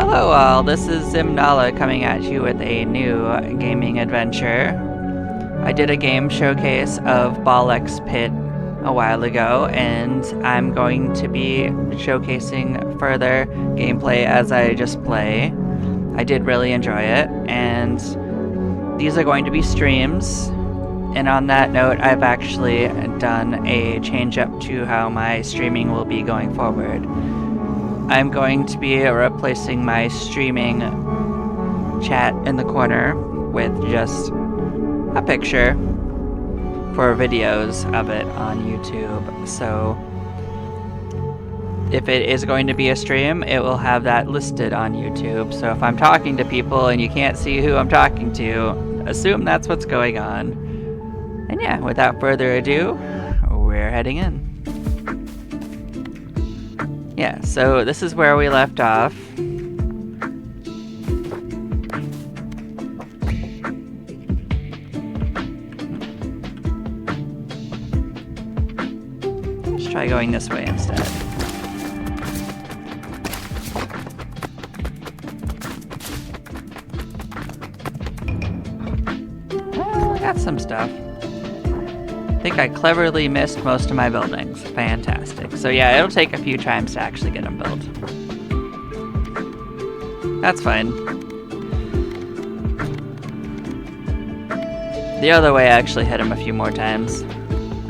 Hello all, this is Zimnala coming at you with a new gaming adventure. I did a game showcase of BallXPit a while ago, and I'm going to be showcasing further gameplay as I just play. I did really enjoy it, and these are going to be streams. And on that note, I've actually done a change up to how my streaming will be going forward. I'm going to be replacing my streaming chat in the corner with just a picture for videos of it on YouTube. So if it is going to be a stream, it will have that listed on YouTube. So if I'm talking to people and you can't see who I'm talking to, assume that's what's going on. And yeah, without further ado, we're heading in. Yeah, so this is where we left off. Let's try going this way instead. Well, I got some stuff. I think I cleverly missed most of my buildings. Fantastic. So yeah, it'll take a few times to actually get them built. That's fine. The other way I actually hit them a few more times.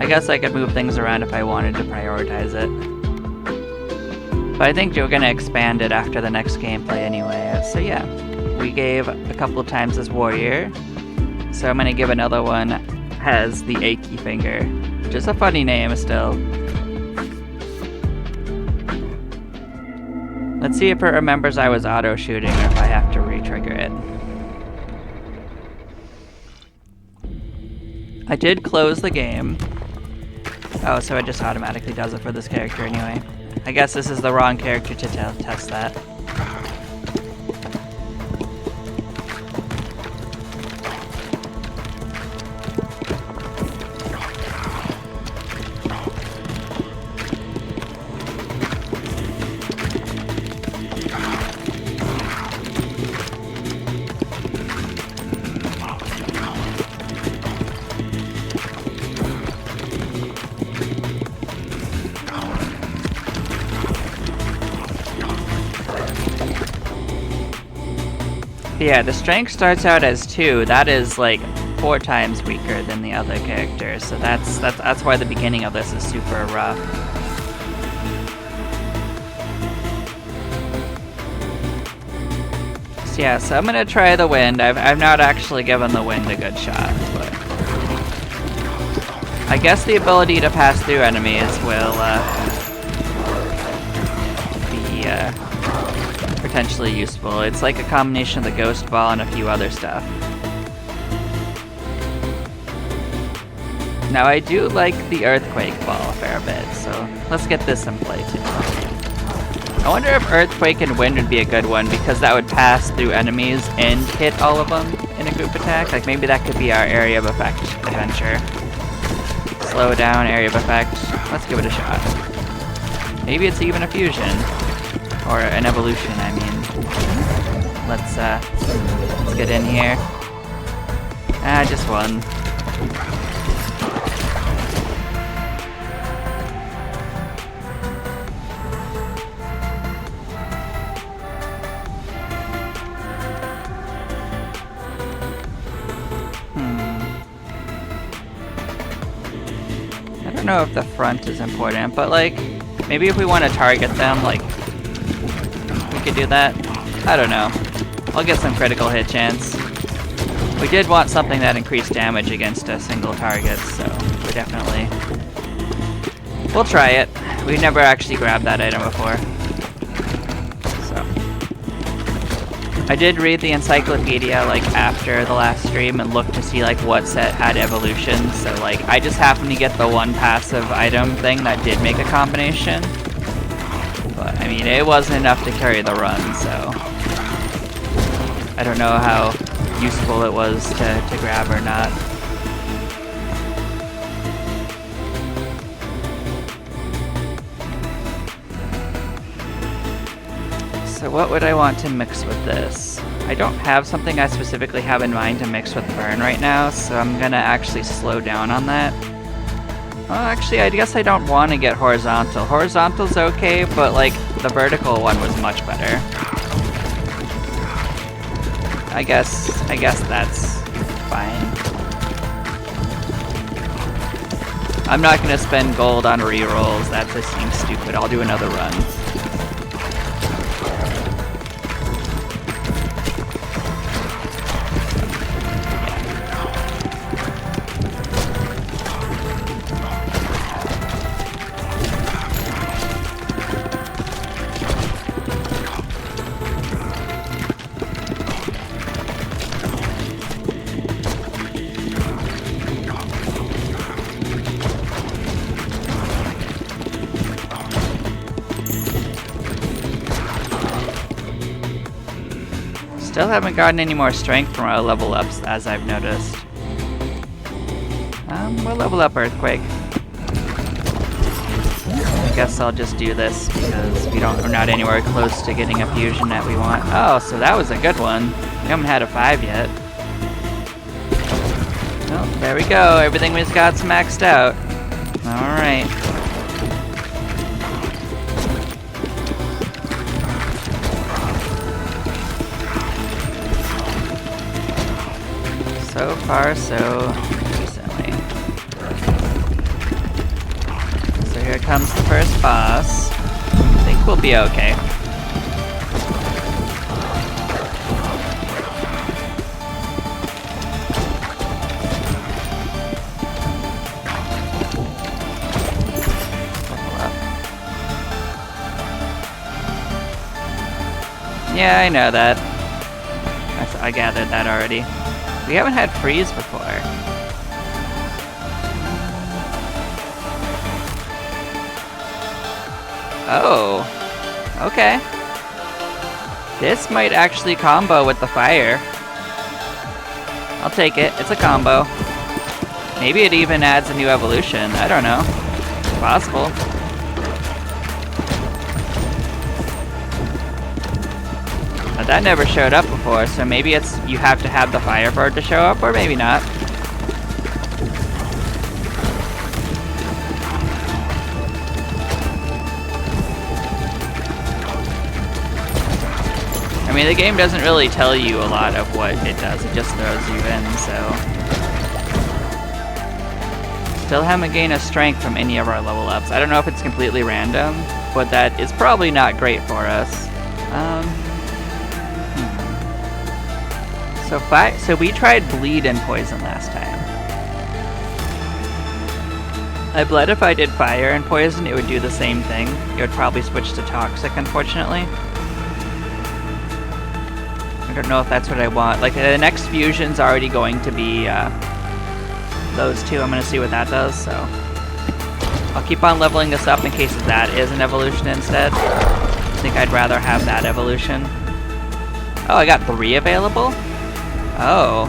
I guess I could move things around if I wanted to prioritize it. But I think we're going to expand it after the next gameplay anyway. So yeah, we gave a couple of times as warrior. So I'm going to give another one has the achy finger. Just a funny name still. Let's see if it remembers I was auto shooting or if I have to re-trigger it. I did close the game. Oh, so it just automatically does it for this character anyway. I guess this is the wrong character to test that. Yeah, the strength starts out as 2. That is like 4 times weaker than the other characters. So that's why the beginning of this is super rough. So yeah, so I'm gonna try the wind. I've not actually given the wind a good shot, but I guess the ability to pass through enemies will be potentially useful. It's like a combination of the ghost ball and a few other stuff. Now I do like the earthquake ball a fair bit, so let's get this in play too. I wonder if earthquake and wind would be a good one because that would pass through enemies and hit all of them in a group attack. Like maybe that could be our area of effect adventure. Slow down, area of effect. Let's give it a shot. Maybe it's even a fusion. Or an evolution, I mean. Let's get in here. Just one. I don't know if the front is important, but like, maybe if we want to target them, like, could do that. I don't know. I'll get some critical hit chance. We did want something that increased damage against a single target, so we definitely... We'll try it. We've never actually grabbed that item before. So. I did read the encyclopedia like after the last stream and looked to see like what set had evolutions, so like I just happened to get the one passive item thing that did make a combination. But, I mean, it wasn't enough to carry the run, so I don't know how useful it was to grab or not. So what would I want to mix with this? I don't have something I specifically have in mind to mix with burn right now, so I'm gonna actually slow down on that. Well, actually, I guess I don't want to get horizontal. Horizontal's okay, but like the vertical one was much better. I guess that's fine. I'm not gonna spend gold on rerolls. That just seems stupid. I'll do another run. Still haven't gotten any more strength from our level ups, as I've noticed. We'll level up Earthquake. I guess I'll just do this because we're not anywhere close to getting a fusion that we want. Oh, so that was a good one. We haven't had a 5 yet. Oh, there we go. Everything we've got's maxed out. Alright. So far, so decently. So here comes the first boss. I think we'll be okay. Yeah, I know that. I gathered that already. We haven't had freeze before. Oh. Okay. This might actually combo with the fire. I'll take it. It's a combo. Maybe it even adds a new evolution. I don't know. It's possible. But that never showed up before, so maybe it's you have to have the fire for it to show up, or maybe not. I mean, the game doesn't really tell you a lot of what it does, it just throws you in, so... Still haven't gained a strength from any of our level ups. I don't know if it's completely random, but that is probably not great for us. So we tried bleed and poison last time. I bled if I did fire and poison, it would do the same thing. It would probably switch to toxic, unfortunately. I don't know if that's what I want. Like, the next fusion's already going to be those two. I'm going to see what that does, so... I'll keep on leveling this up in case that is an evolution instead. I think I'd rather have that evolution. Oh, I got 3 available? Oh.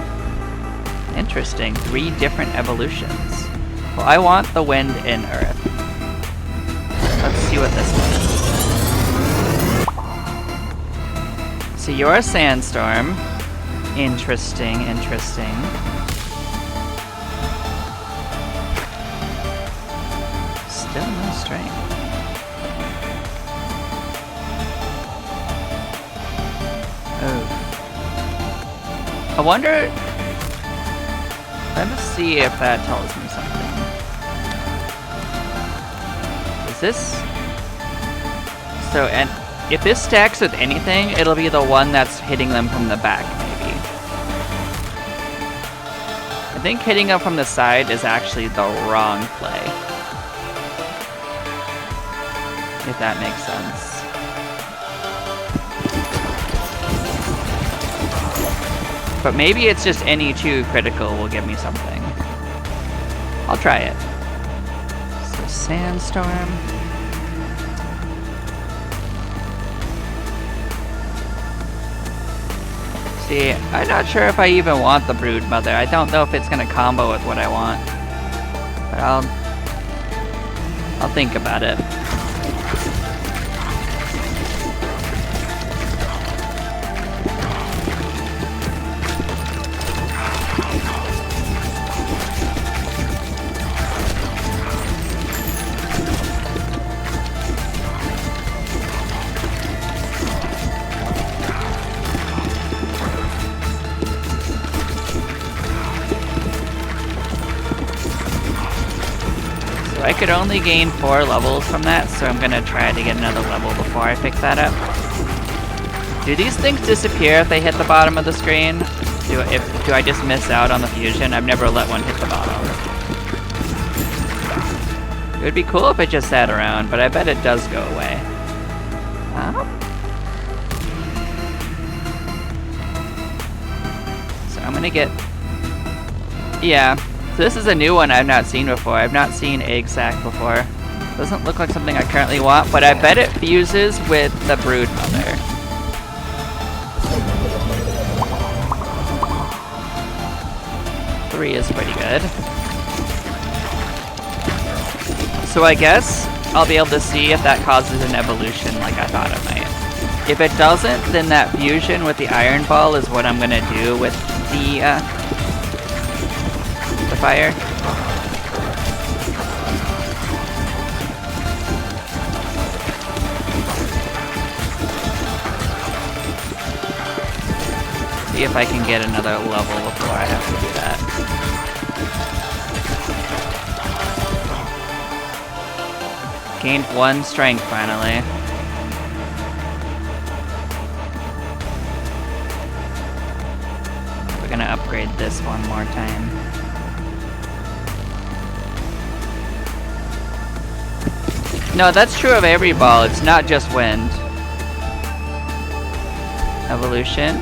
Interesting. 3 different evolutions. Well, I want the wind and earth. Let's see what this is. So you're a sandstorm. Interesting, interesting. Still no strength. Oh. I wonder... Let me see if that tells me something. Is this... So, and if this stacks with anything, it'll be the one that's hitting them from the back, maybe. I think hitting them from the side is actually the wrong play. If that makes sense. But maybe it's just any 2 critical will give me something. I'll try it. So sandstorm. See, I'm not sure if I even want the Brood Mother. I don't know if it's gonna combo with what I want. But I'll think about it. I could only gain 4 levels from that, so I'm gonna try to get another level before I pick that up. Do these things disappear if they hit the bottom of the screen? Do I just miss out on the fusion? I've never let one hit the bottom. It would be cool if it just sat around, but I bet it does go away. So I'm gonna get... Yeah, so this is a new one I've not seen before. I've not seen Egg Sac before. Doesn't look like something I currently want, but I bet it fuses with the Brood Mother. Three is pretty good. So I guess I'll be able to see if that causes an evolution like I thought it might. If it doesn't, then that fusion with the Iron Ball is what I'm gonna do with the fire. See if I can get another level before I have to do that. Gained 1 strength finally. We're gonna upgrade this one more time. No, that's true of every ball, it's not just wind. Evolution.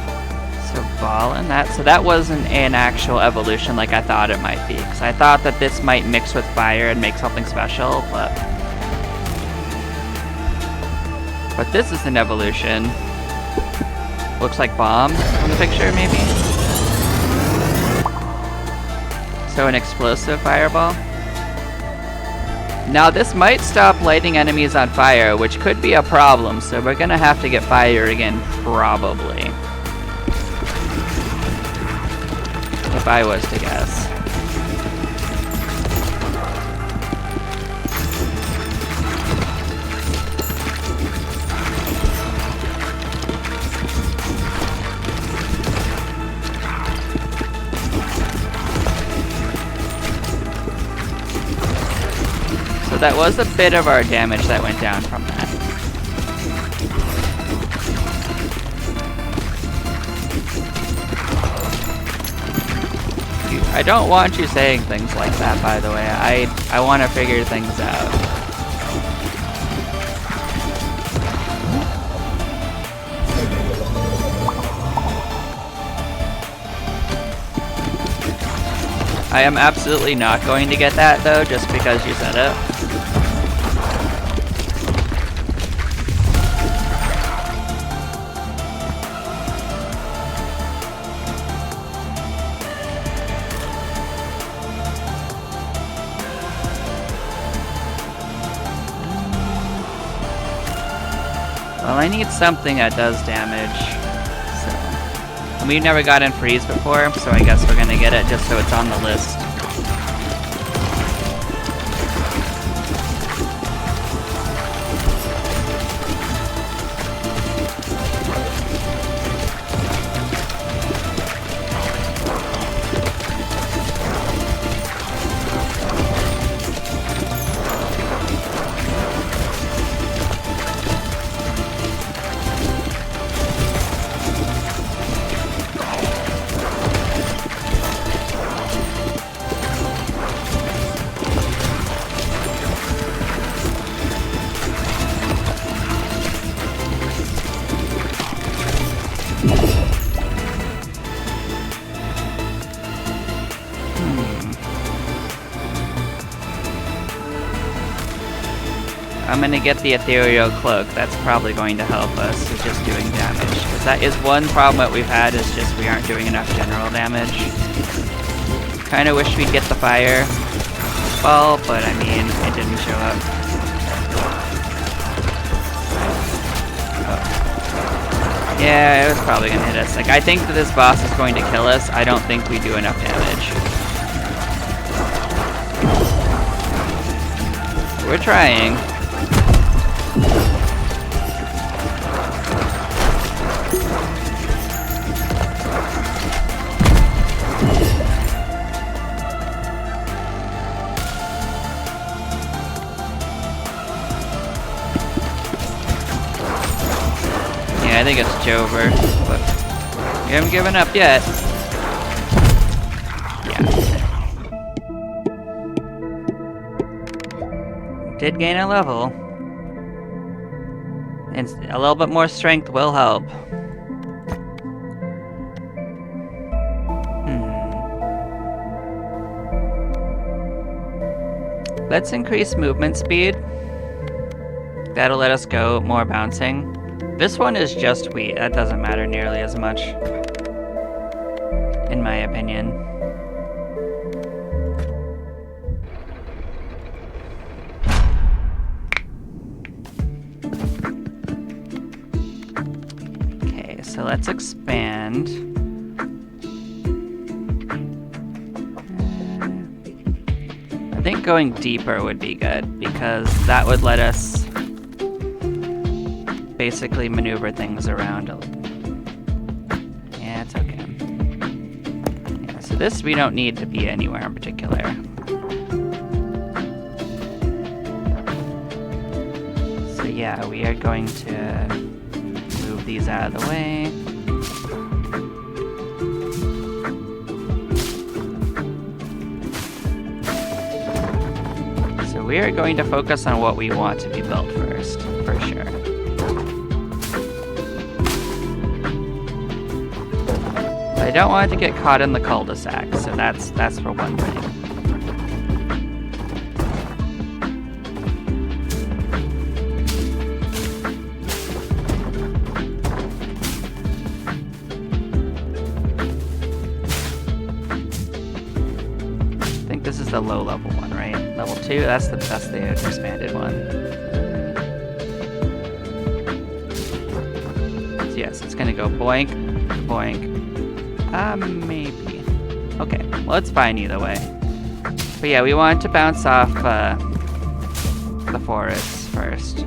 So ball and that. So that wasn't an actual evolution like I thought it might be. Because I thought that this might mix with fire and make something special, but this is an evolution. Looks like bomb from the picture, maybe? So an explosive fireball. Now this might stop lighting enemies on fire, which could be a problem, so we're gonna have to get fire again, probably. If I was to guess. So that was a bit of our damage that went down from that. I don't want you saying things like that, by the way. I want to figure things out. I am absolutely not going to get that, though, just because you said it. Well, I need something that does damage, so... And we've never gotten freeze before, so I guess we're gonna get it just so it's on the list. I'm gonna get the Ethereal Cloak. That's probably going to help us with just doing damage. Because that is one problem that we've had, is just we aren't doing enough general damage. Kinda wish we'd get the fire ball, but I mean, it didn't show up. Oh. Yeah, it was probably gonna hit us. Like, I think that this boss is going to kill us. I don't think we do enough damage. We're trying. think it's Jover, but we haven't given up yet. Yeah. Did gain a level. And a little bit more strength will help. Let's increase movement speed. That'll let us go more bouncing. This one is just wheat. That doesn't matter nearly as much, in my opinion. Okay, so let's expand. I think going deeper would be good, because that would let us basically maneuver things around. Yeah, it's okay. Yeah, so this we don't need to be anywhere in particular. So yeah, we are going to move these out of the way. We are going to focus on what we want to be built first, for sure. But I don't want it to get caught in the cul-de-sac, so that's for one thing. I think this is the low level one, right? Level 2, that's the expanded one. So yes, it's gonna go boink, boink. Maybe. Okay, well it's fine either way. But yeah, we want to bounce off the forests first.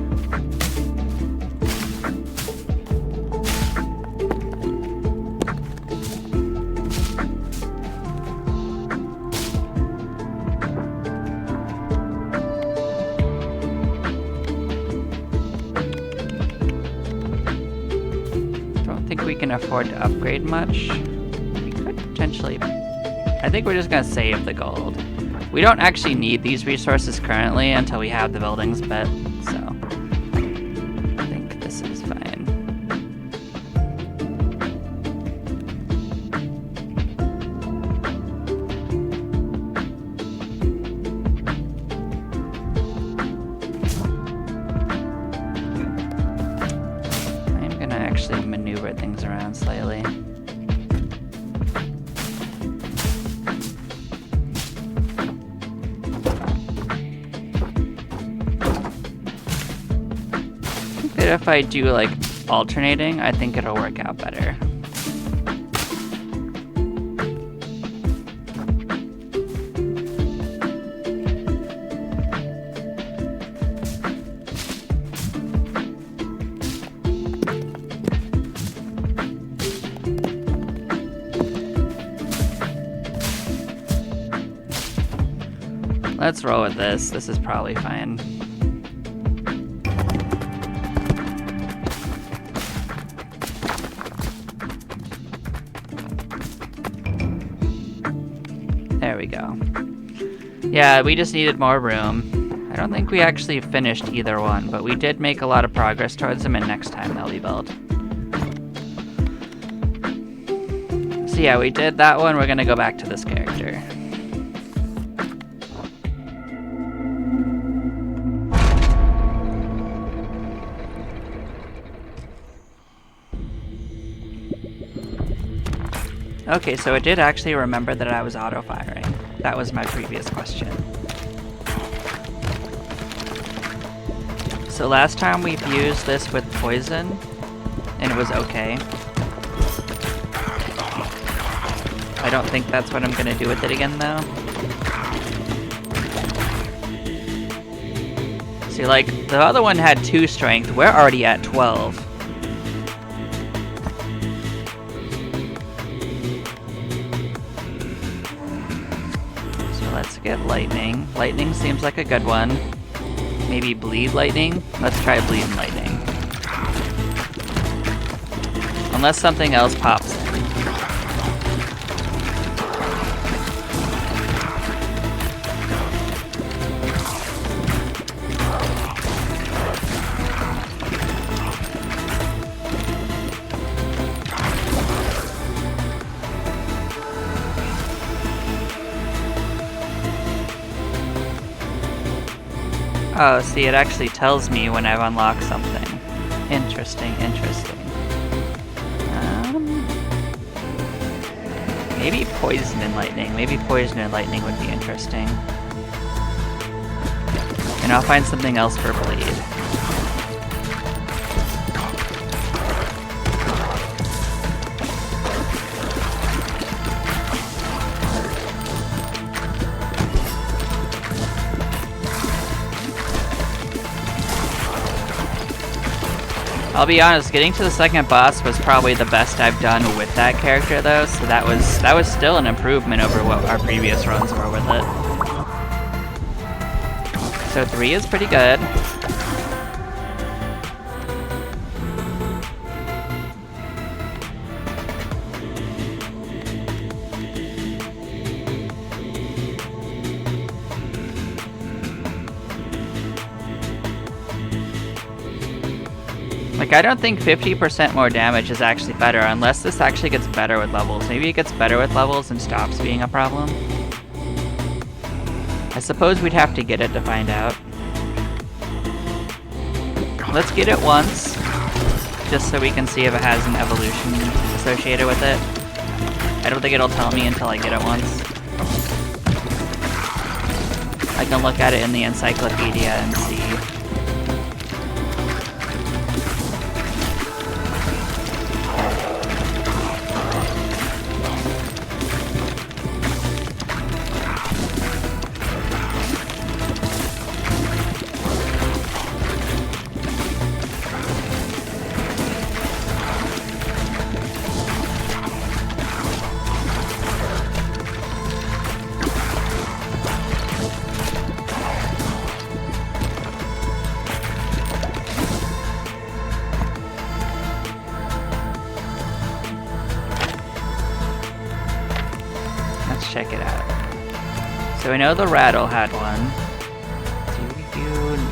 We can afford to upgrade much. We could potentially... I think we're just gonna save the gold. We don't actually need these resources currently until we have the buildings built, so I think this is fine. I'm gonna actually maneuver things around slightly. If I do like alternating, I think it'll work out better. Let's roll with this. This is probably fine. There we go. Yeah, we just needed more room. I don't think we actually finished either one, but we did make a lot of progress towards them, and next time they'll be built. So yeah, we did that one. We're gonna go back to this character. Okay, so it did actually remember that I was auto-firing. That was my previous question. So last time we've used this with poison, and it was okay. I don't think that's what I'm gonna do with it again, though. See, like, the other one had 2 strength. We're already at 12. Let's get lightning. Lightning seems like a good one. Maybe bleed lightning? Let's try bleed lightning. unless something else pops in. Oh, see, it actually tells me when I've unlocked something. Interesting, interesting. Maybe poison and lightning. Maybe poison and lightning would be interesting. And I'll find something else for bleed. I'll be honest, getting to the second boss was probably the best I've done with that character though, so that was still an improvement over what our previous runs were with it. So 3 is pretty good. Like, I don't think 50% more damage is actually better, unless this actually gets better with levels. Maybe it gets better with levels and stops being a problem. I suppose we'd have to get it to find out. Let's get it once, just so we can see if it has an evolution associated with it. I don't think it'll tell me until I get it once. I can look at it in the encyclopedia and see. Check it out. So we know the rattle had one.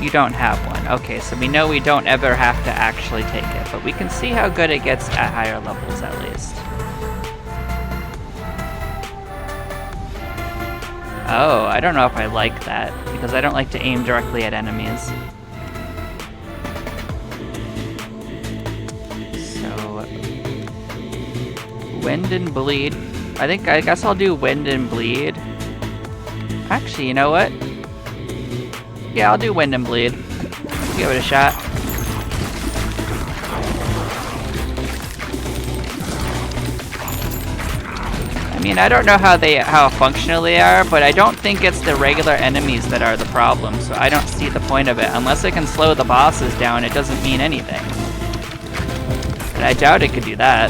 You don't have one. Okay, so we know we don't ever have to actually take it, but we can see how good it gets at higher levels at least. Oh, I don't know if I like that, because I don't like to aim directly at enemies. So, wind and bleed. I guess I'll do wind and bleed. Actually, you know what? Yeah, I'll do wind and bleed. Give it a shot. I mean, I don't know how functional they are, but I don't think it's the regular enemies that are the problem, so I don't see the point of it. Unless it can slow the bosses down, it doesn't mean anything. But I doubt it could do that.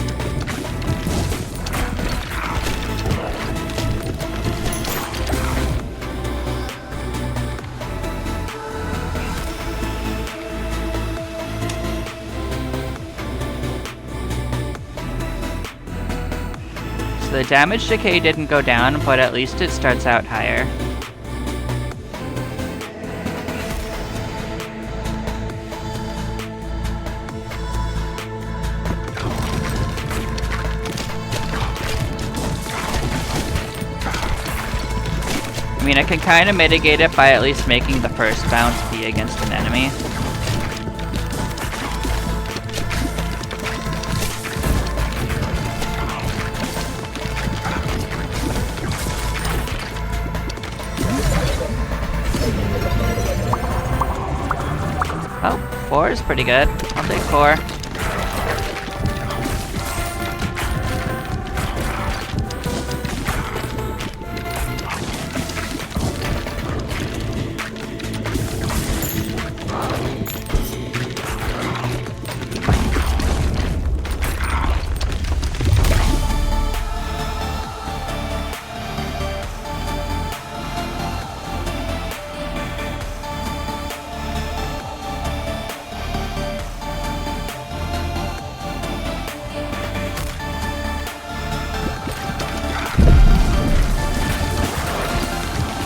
The damage decay didn't go down, but at least it starts out higher. I mean, I can kind of mitigate it by at least making the first bounce be against an enemy. Oh, 4 is pretty good. I'll take 4.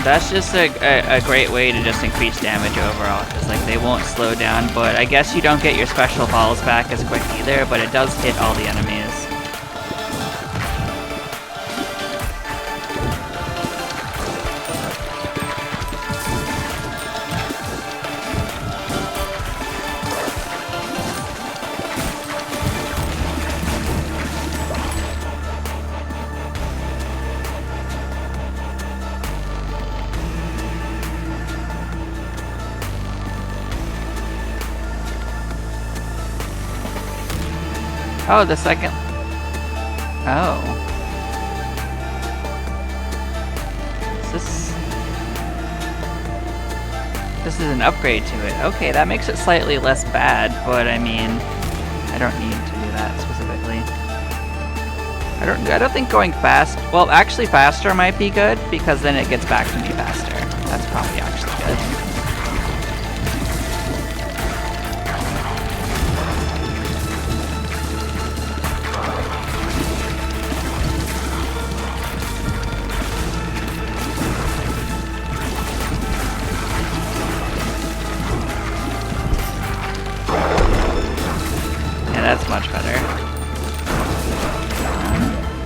That's just a great way to just increase damage overall, because like they won't slow down, but I guess you don't get your special balls back as quick either, but it does hit all the enemies. Oh, the second... Oh. This is an upgrade to it. Okay, that makes it slightly less bad, but I mean... I don't need to do that specifically. I don't think going fast... Well, actually faster might be good, because then it gets back to me faster. That's probably actually good. That's much better.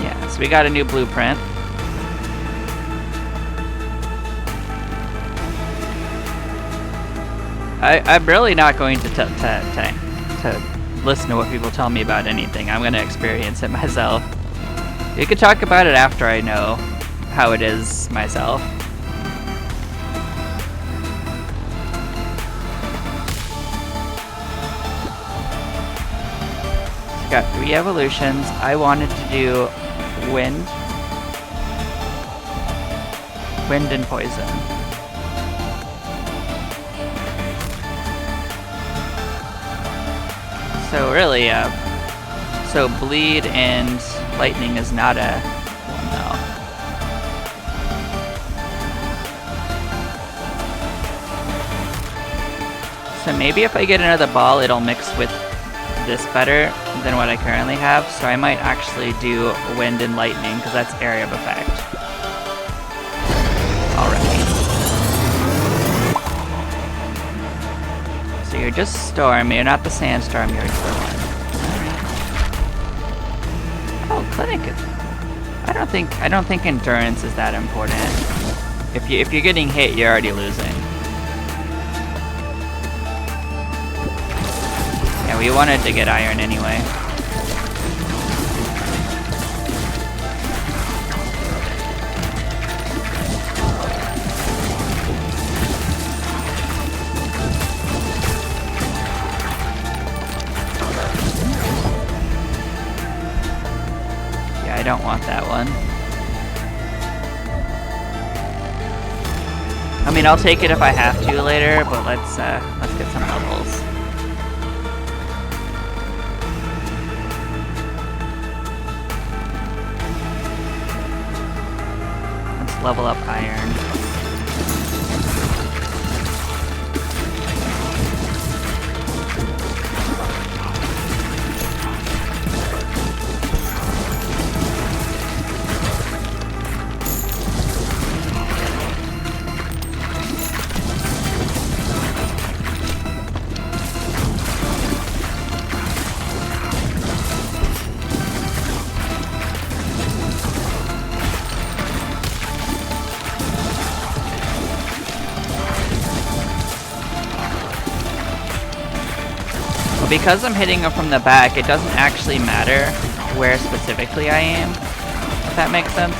Yeah, so we got a new blueprint. I'm really not going to listen to what people tell me about anything. I'm going to experience it myself. You could talk about it after I know how it is myself. Got 3 evolutions. I wanted to do wind and poison. So really, so bleed and lightning is not a one though. So maybe if I get another ball, it'll mix with this better than what I currently have, so I might actually do wind and lightning because that's area of effect already. So you're just storm, you're not the sandstorm, you're the one. Oh, clinic. I don't think endurance is that important. If you're getting hit, you're already losing. Yeah, we wanted to get iron anyway. Yeah, I don't want that one. I mean, I'll take it if I have to later, but let's get some levels. Level up iron. Because I'm hitting him from the back, it doesn't actually matter where specifically I aim, if that makes sense.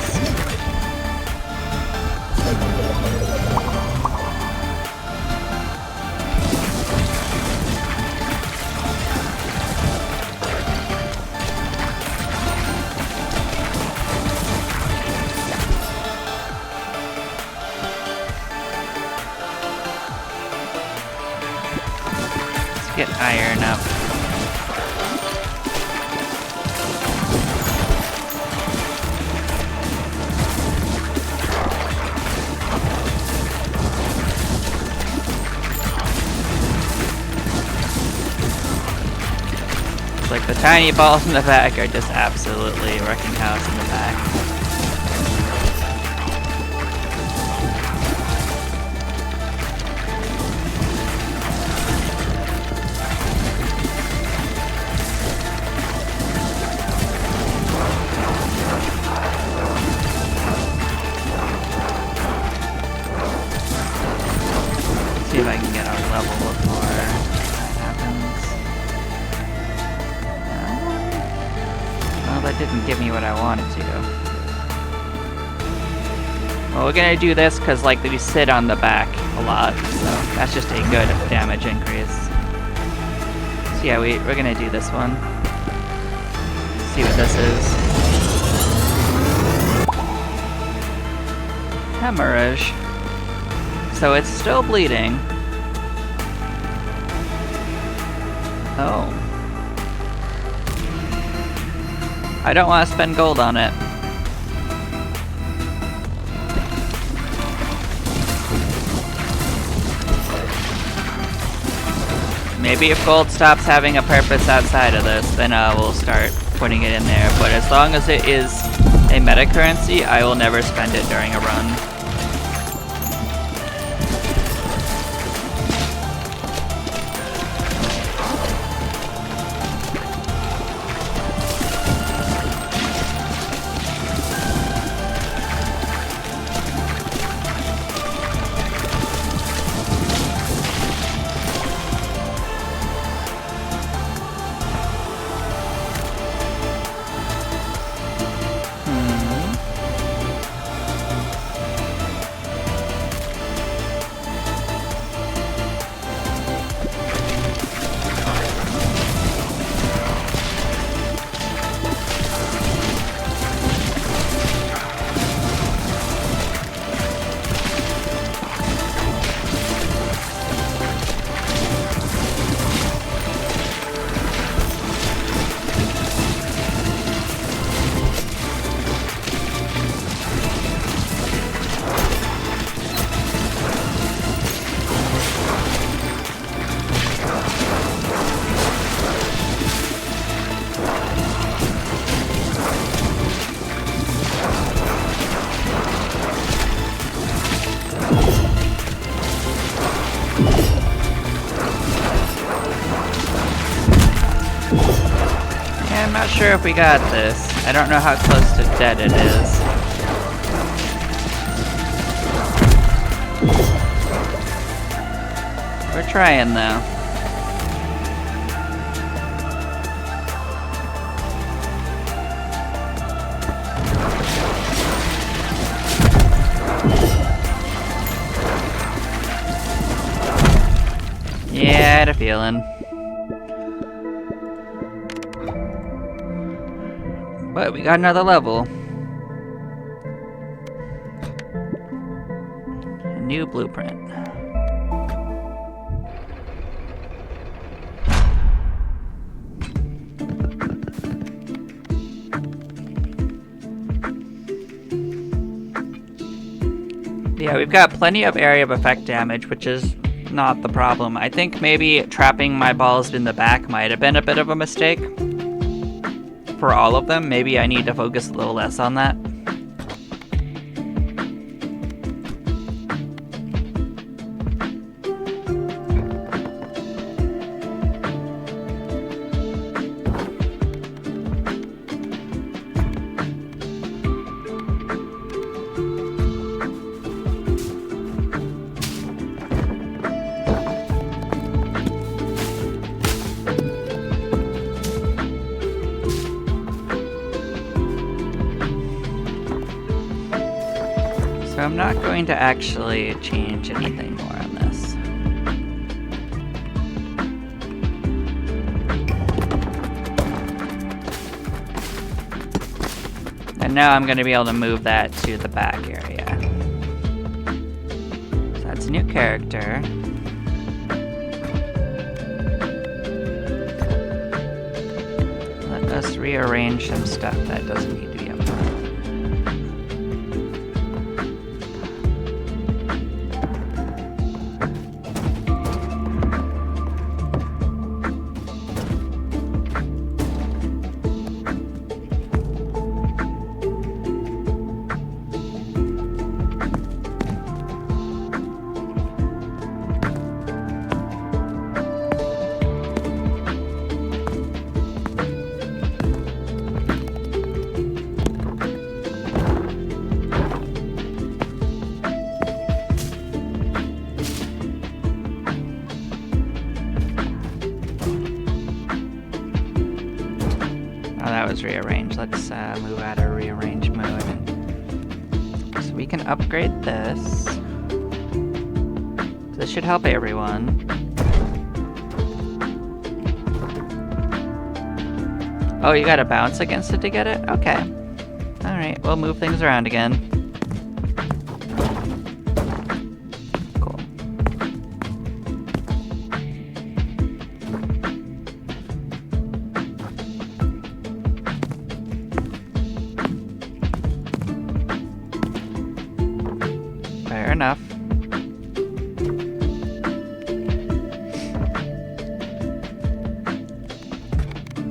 Let's get iron up. Like the tiny balls in the back are just absolutely wrecking house in the back. didn't give me what I wanted to. Well, we're gonna do this because, like, we sit on the back a lot, so that's just a good damage increase. So yeah, we're gonna do this one. See what this is. Hemorrhage. So it's still bleeding. Oh. I don't want to spend gold on it. Maybe if gold stops having a purpose outside of this, then we'll start putting it in there. But as long as it is a meta currency, I will never spend it during a run. I'm not sure if we got this. I don't know how close to dead it is. We're trying though. Yeah, I had a feeling. But we got another level. A new blueprint. Yeah, we've got plenty of area of effect damage, which is not the problem. I think maybe trapping my balls in the back might have been a bit of a mistake. For all of them, maybe I need to focus a little less on that. So I'm not going to actually change anything more on this. And now I'm going to be able to move that to the back area. So that's a new character. Let us rearrange some stuff that doesn't need to be up front. let's move out of rearrange mode. So we can upgrade this. This should help everyone. Oh, you gotta bounce against it to get it? Okay. Alright, we'll move things around again. Cool. Fair enough.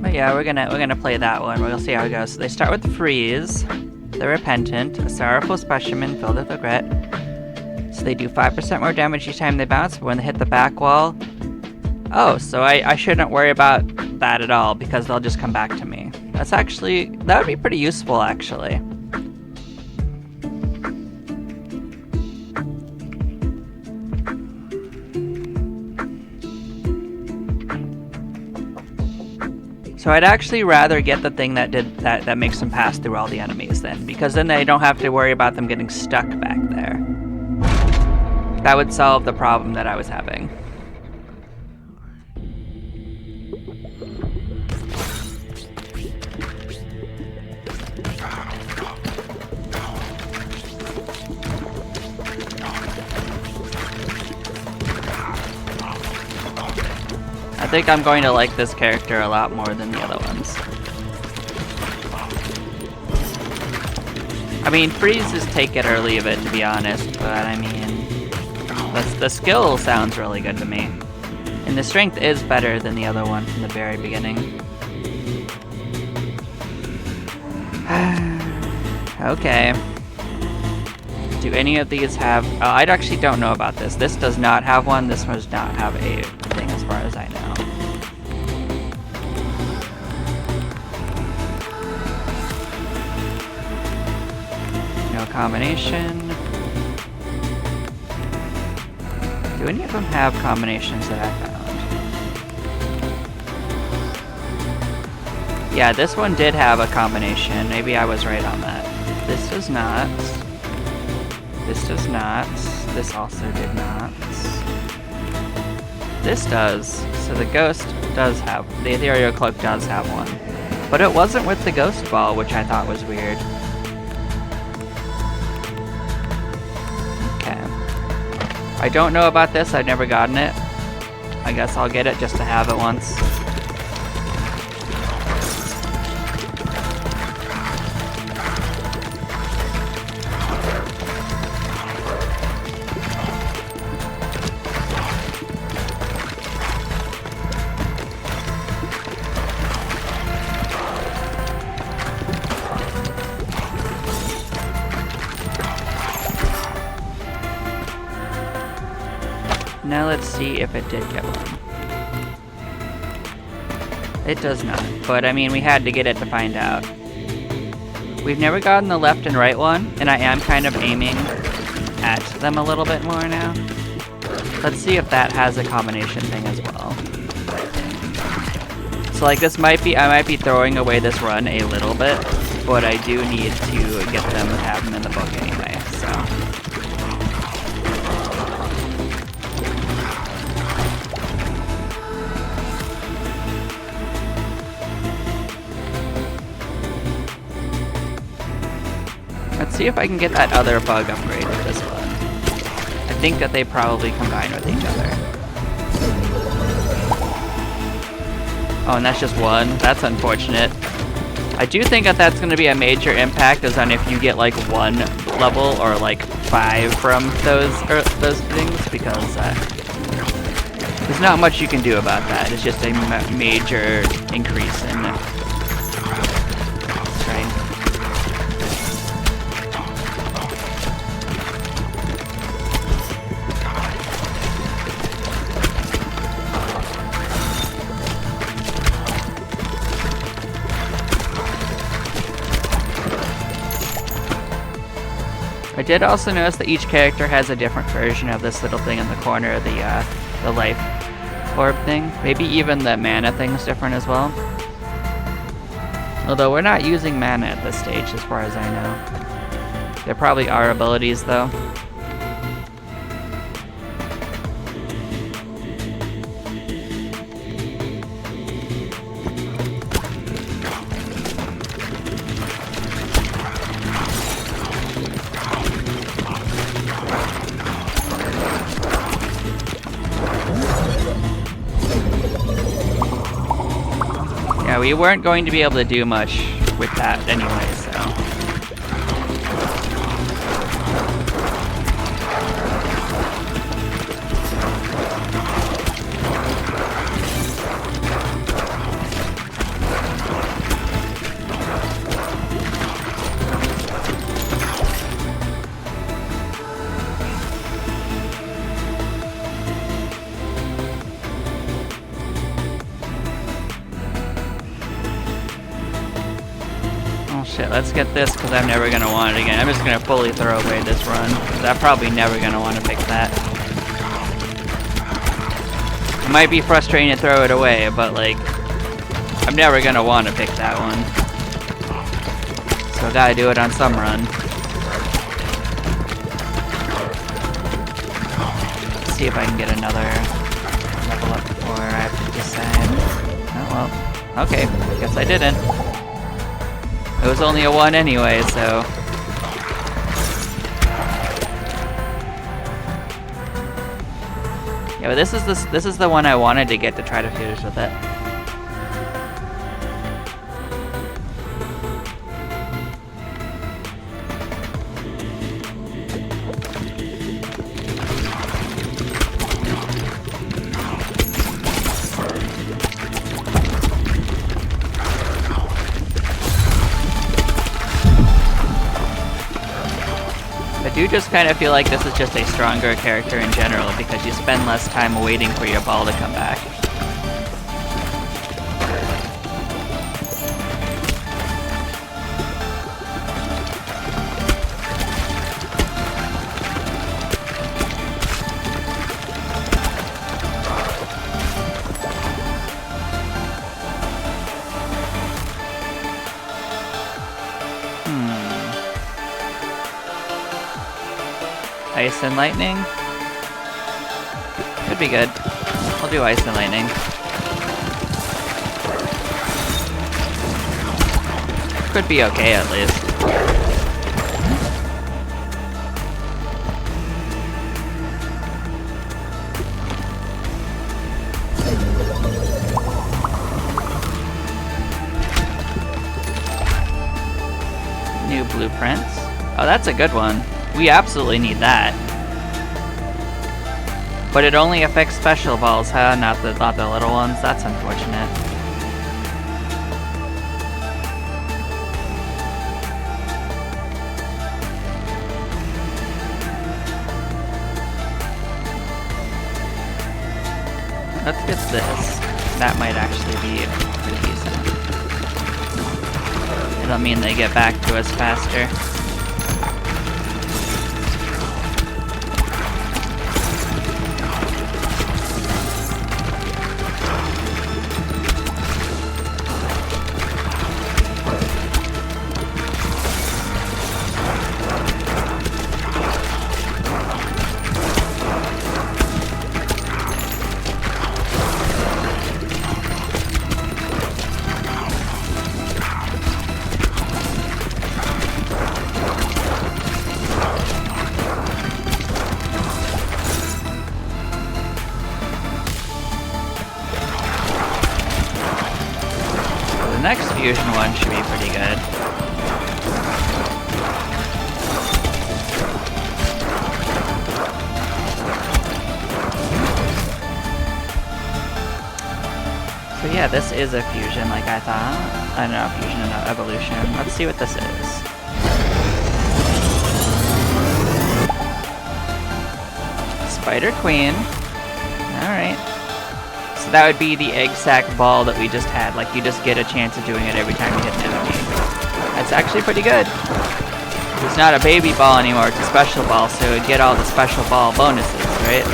But yeah, we're gonna play that one. We'll see how it goes. So they start with Freeze, the Repentant, a sorrowful specimen filled with regret. So they do 5% more damage each time they bounce, but when they hit the back wall... Oh, so I shouldn't worry about that at all, because they'll just come back to me. That's actually... That would be pretty useful, actually. So I'd actually rather get the thing that that makes them pass through all the enemies then, because then they don't have to worry about them getting stuck back there. That would solve the problem that I was having. I think I'm going to like this character a lot more than the other ones. I mean, Freeze is take it or leave it, to be honest, but I mean, the skill sounds really good to me. And the strength is better than the other one from the very beginning. Okay. Do any of these have... I actually don't know about this. This does not have one. This one does not have a thing as far as I know. No combination. Do any of them have combinations that I found? Yeah, this one did have a combination. Maybe I was right on that. This does not. This does not. This also did not. This does. So the ghost does have... The ethereal cloak does have one. But it wasn't with the ghost ball, which I thought was weird. Okay. I don't know about this. I've never gotten it. I guess I'll get it just to have it once. Now let's see if it did get one. It does not, but I mean we had to get it to find out. We've never gotten the left and right one, and I am kind of aiming at them a little bit more now. Let's see if that has a combination thing as well. So like this might be, I might be throwing away this run a little bit, but I do need to get them to have them in the book anyway, so. Let's see if I can get that other bug upgrade with this one. I think that they probably combine with each other. Oh, and that's just one. That's unfortunate. I do think that that's going to be a major impact, as on if you get like one level or like 5 from those things, because there's not much you can do about that. It's just a major increase in strength. I did also notice that each character has a different version of this little thing in the corner, the life orb thing. Maybe even the mana thing is different as well. Although we're not using mana at this stage as far as I know. There probably are abilities though. Yeah, we weren't going to be able to do much with that anyway, so. Shit, let's get this because I'm never going to want it again. I'm just going to fully throw away this run because I'm probably never going to want to pick that. It might be frustrating to throw it away, but like, I'm never going to want to pick that one. So I gotta do it on some run. Let's see if I can get another level up before I have to decide. Oh well, okay, guess I didn't. It was only a 1 anyway, so. Yeah, but this is the one I wanted to get to try to finish with it. I do just kind of feel like this is just a stronger character in general because you spend less time waiting for your ball to come back. Ice and lightning? Could be good. I'll do ice and lightning. Could be okay at least. New blueprints. Oh, that's a good one. We absolutely need that. But it only affects special balls, huh? Not the little ones. That's unfortunate. Let's get this. That might actually be pretty decent. It'll mean they get back to us faster. The next fusion one should be pretty good. So yeah, this is a fusion like I thought. I don't know, fusion and evolution. Let's see what this is. Spider Queen. Alright. So that would be the egg sac ball that we just had. Like, you just get a chance of doing it every time you hit an enemy. That's actually pretty good. It's not a baby ball anymore, it's a special ball, so it would get all the special ball bonuses, right?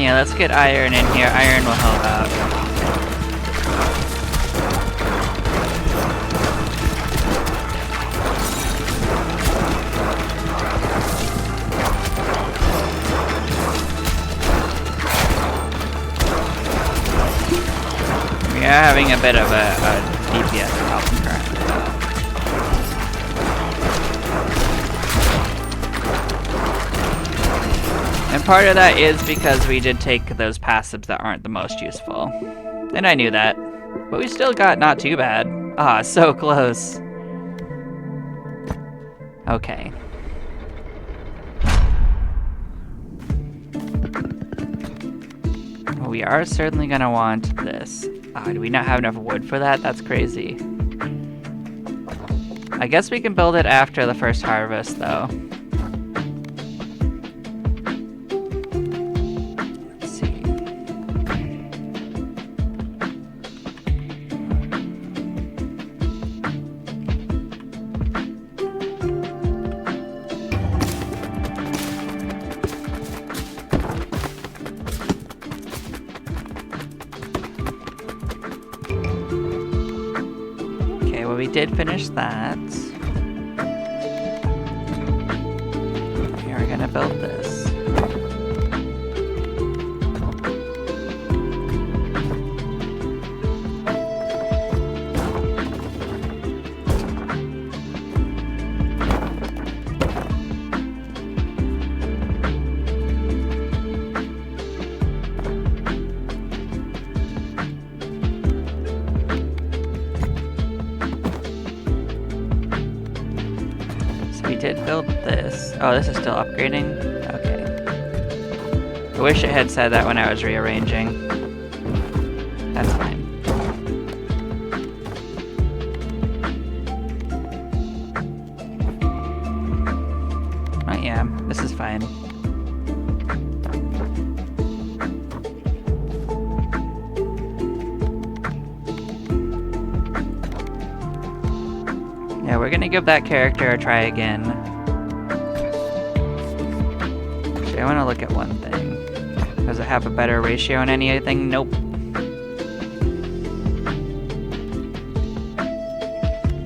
Yeah, let's get iron in here. Iron will help out. We are having a bit of a DPS problem currently. And part of that is because we did take those passives that aren't the most useful. And I knew that. But we still got not too bad. Ah, so close. Okay. Well, we are certainly gonna want this. Do we not have enough wood for that? That's crazy. I guess we can build it after the first harvest, though. Let's see. Okay, well, we did finish that. We're gonna build this. We did build this. Oh, this is still upgrading? Okay. I wish it had said that when I was rearranging. That's fine. Oh yeah, this is fine. Yeah, we're gonna give that character a try again. Actually, I wanna look at one thing. Does it have a better ratio on anything? Nope.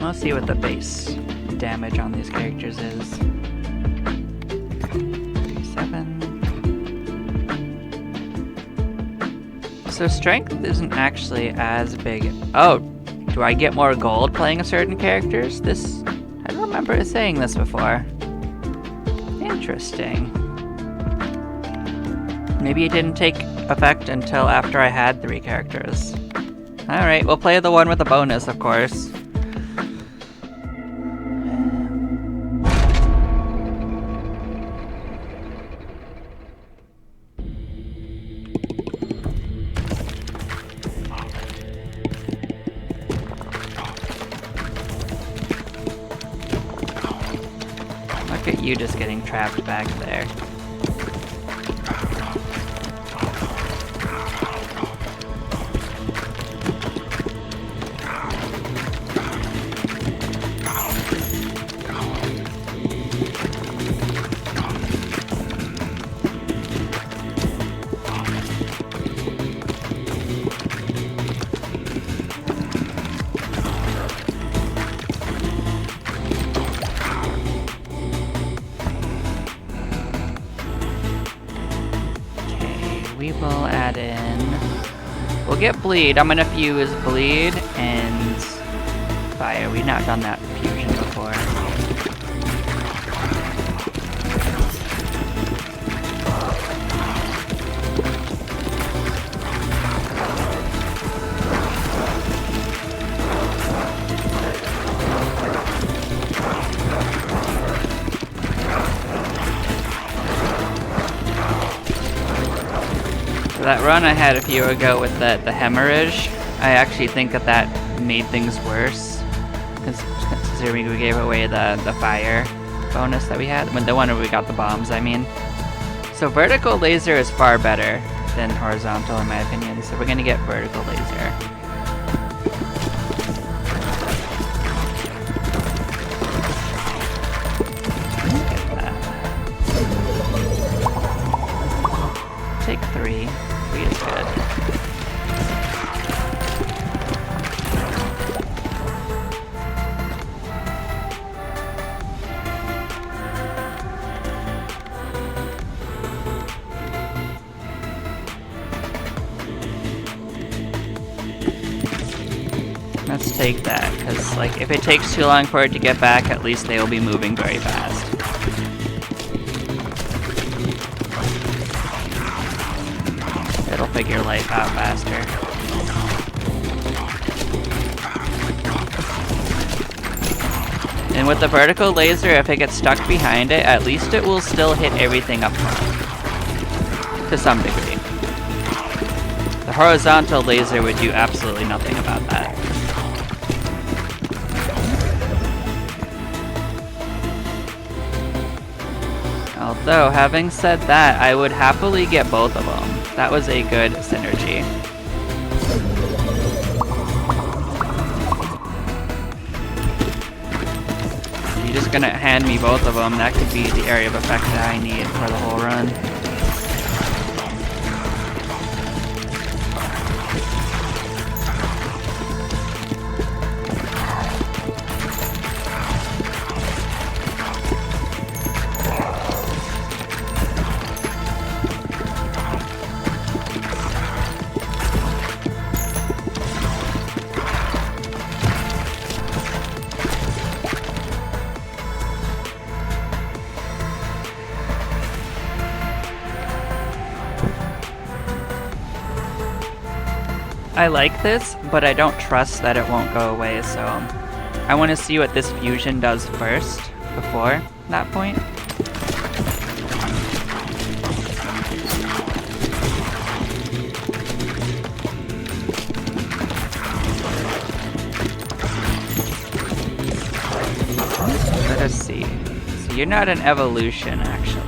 Let's see what the base damage on these characters is. 37. So strength isn't actually as big. Oh! Do I get more gold playing certain characters? I don't remember it saying this before. Interesting. Maybe it didn't take effect until after I had 3 characters. Alright, we'll play the one with the bonus, of course. Look at you just getting trapped back there. We will add in... We'll get bleed. I'm gonna fuse bleed and fire. We've not done that fusion before. That run I had a few ago with the hemorrhage, I actually think that made things worse, considering we gave away the fire bonus that we had, the one where we got the bombs, I mean. So vertical laser is far better than horizontal in my opinion, so we're gonna get vertical laser. Take 3. take that, because like if it takes too long for it to get back, at least they will be moving very fast. It'll figure life out faster. And with the vertical laser, if it gets stuck behind it, at least it will still hit everything up front. To some degree. The horizontal laser would do absolutely nothing about that. Although, having said that, I would happily get both of them. That was a good synergy. You're just gonna hand me both of them. That could be the area of effect that I need for the whole run. I like this, but I don't trust that it won't go away, so I want to see what this fusion does first, before that point. Let us see. So you're not an evolution, actually.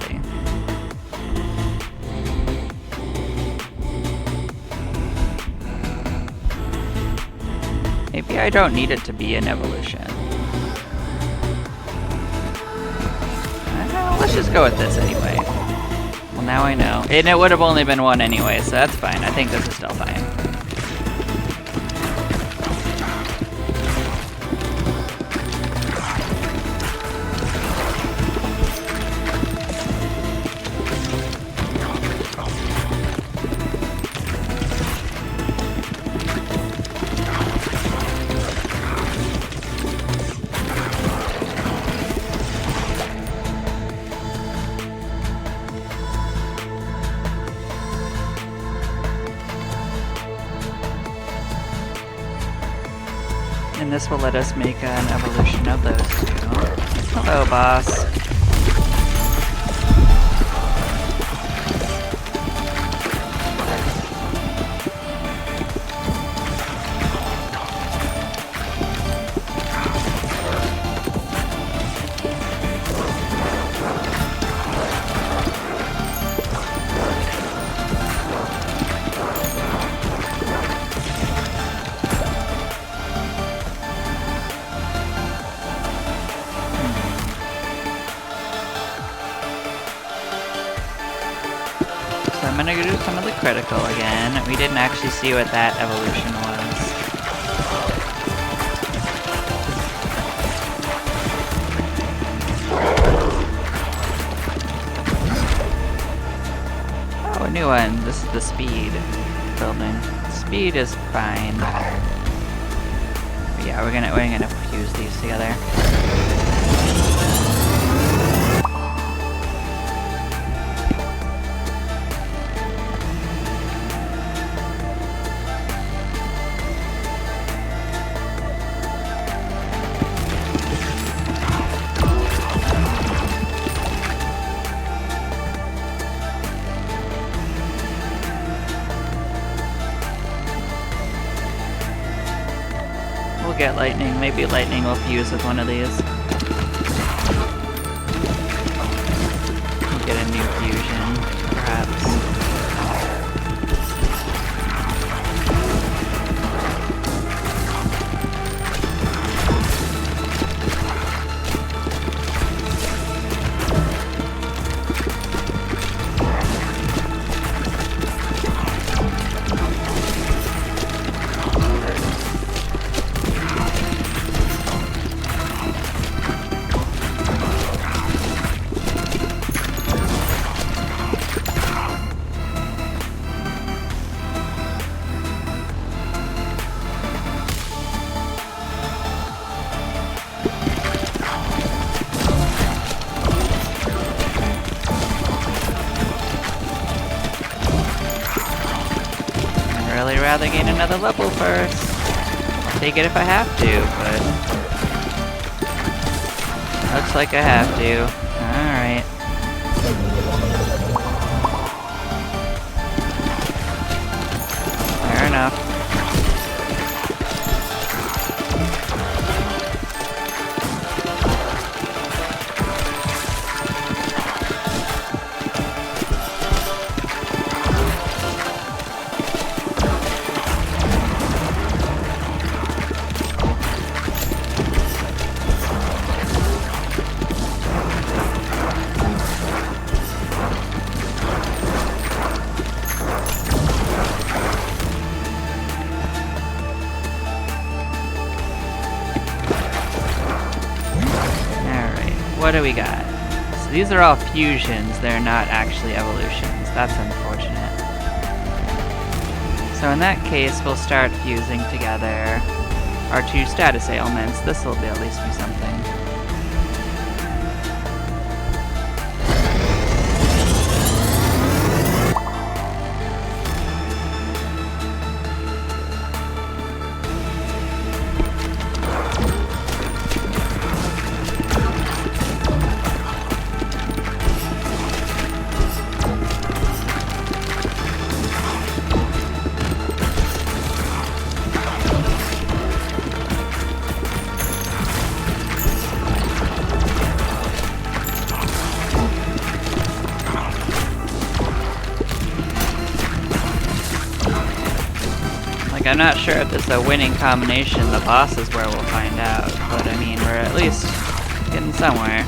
Maybe I don't need it to be an evolution. Let's just go with this anyway. Well, now I know. And it would have only been one anyway, so that's fine. I think this is still fine. And this will let us make an evolution of those two. Hello, boss. I'm gonna go do some of the critical again. We didn't actually see what that evolution was. Oh, a new one. This is the speed building. Speed is fine. But yeah, we're gonna fuse these together. We'll get lightning. Maybe lightning will fuse with one of these. We'll get a new fusion, perhaps. rather gain another level first. I'll take it if I have to, but looks like I have to. Alright. Fair enough. What do we got? So these are all fusions, they're not actually evolutions. That's unfortunate. So in that case, we'll start fusing together our two status ailments. This will at least be something. I'm not sure if this is a winning combination. The boss is where we'll find out, but I mean, we're at least getting somewhere.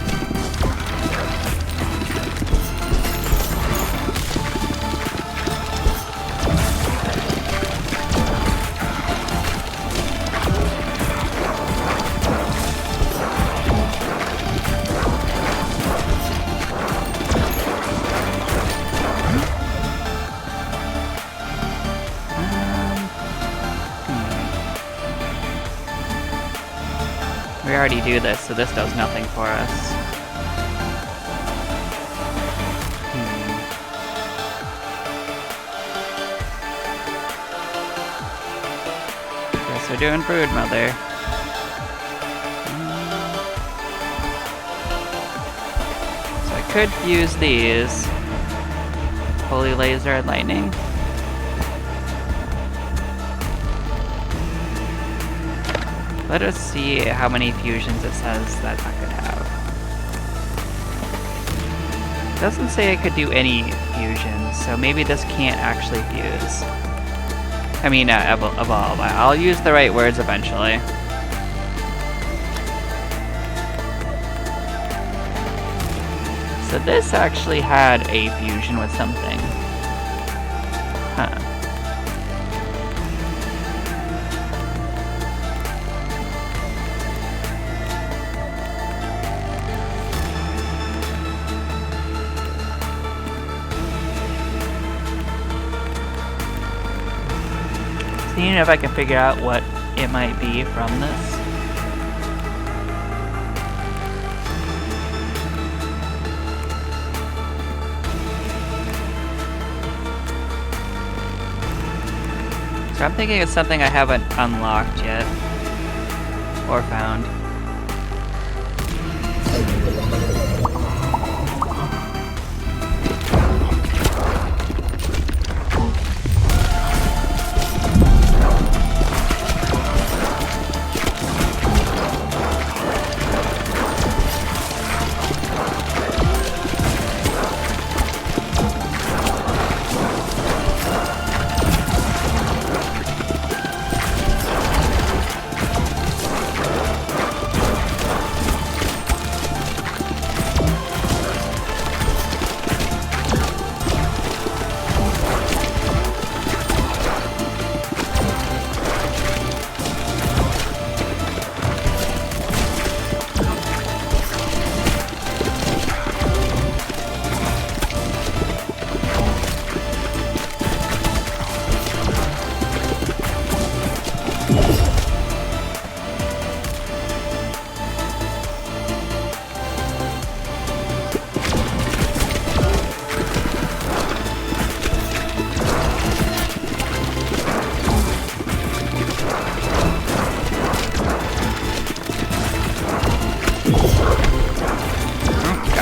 We already do this, so this does nothing for us. Guess we're doing Brood Mother. So I could fuse these. Holy Laser and Lightning. Let us see how many fusions it says that I could have. It doesn't say I could do any fusions, so maybe this can't actually fuse. I mean, evolve. I'll use the right words eventually. So this actually had a fusion with something. Huh. Seeing if I can figure out what it might be from this. So I'm thinking it's something I haven't unlocked yet or found.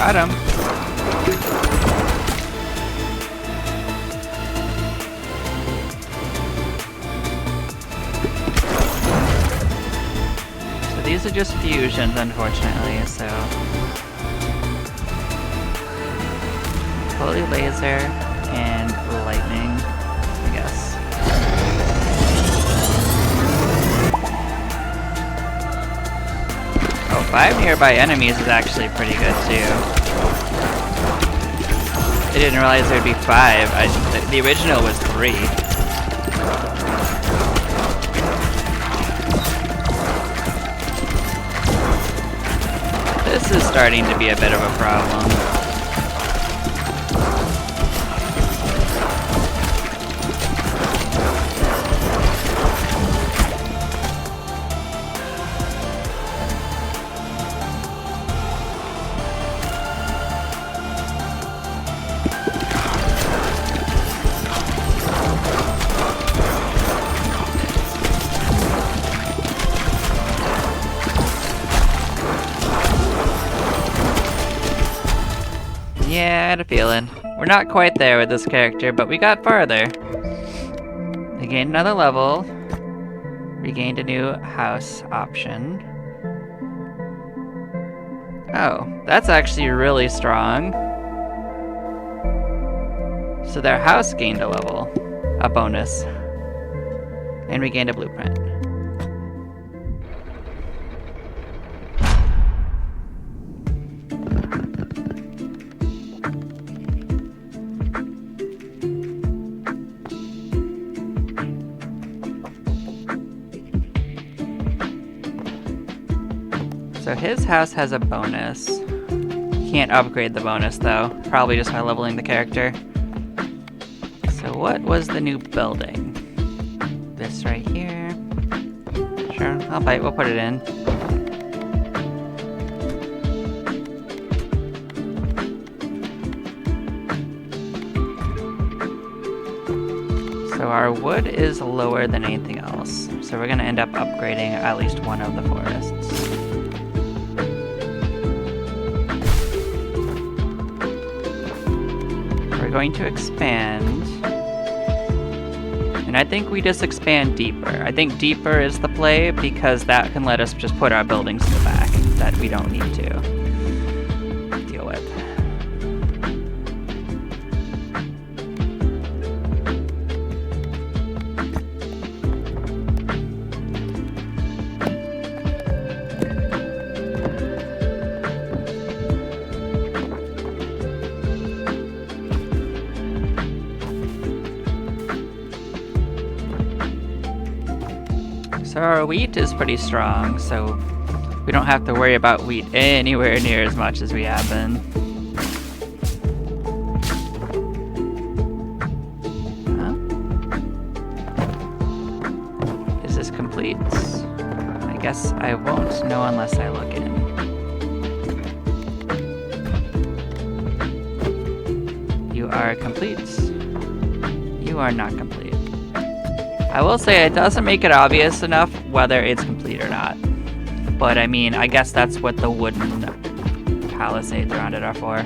Got him. So these are just fusions, unfortunately, so... Holy laser and lightning, I guess. Oh, 5 nearby enemies is actually pretty good too. I didn't realize there'd be 5. The original was 3. This is starting to be a bit of a problem. Yeah, I had a feeling. We're not quite there with this character, but we got farther. We gained another level. Regained a new house option. Oh, that's actually really strong. So their house gained a level. A bonus. And we gained a blueprint. So his house has a bonus. Can't upgrade the bonus though, probably just by leveling the character. So what was the new building? This right here. Sure, I'll bite, we'll put it in. So our wood is lower than anything else. So we're gonna end up upgrading at least one of the forests. We're going to expand, and I think we just expand deeper. I think deeper is the play because that can let us just put our buildings in the back that we don't need to deal with. So our wheat is pretty strong, so we don't have to worry about wheat anywhere near as much as we have been. Huh? Is this complete? I guess I won't know unless I look in. You are complete. You are not complete. I will say it doesn't make it obvious enough whether it's complete or not. But I mean, I guess that's what the wooden palisades around it are for.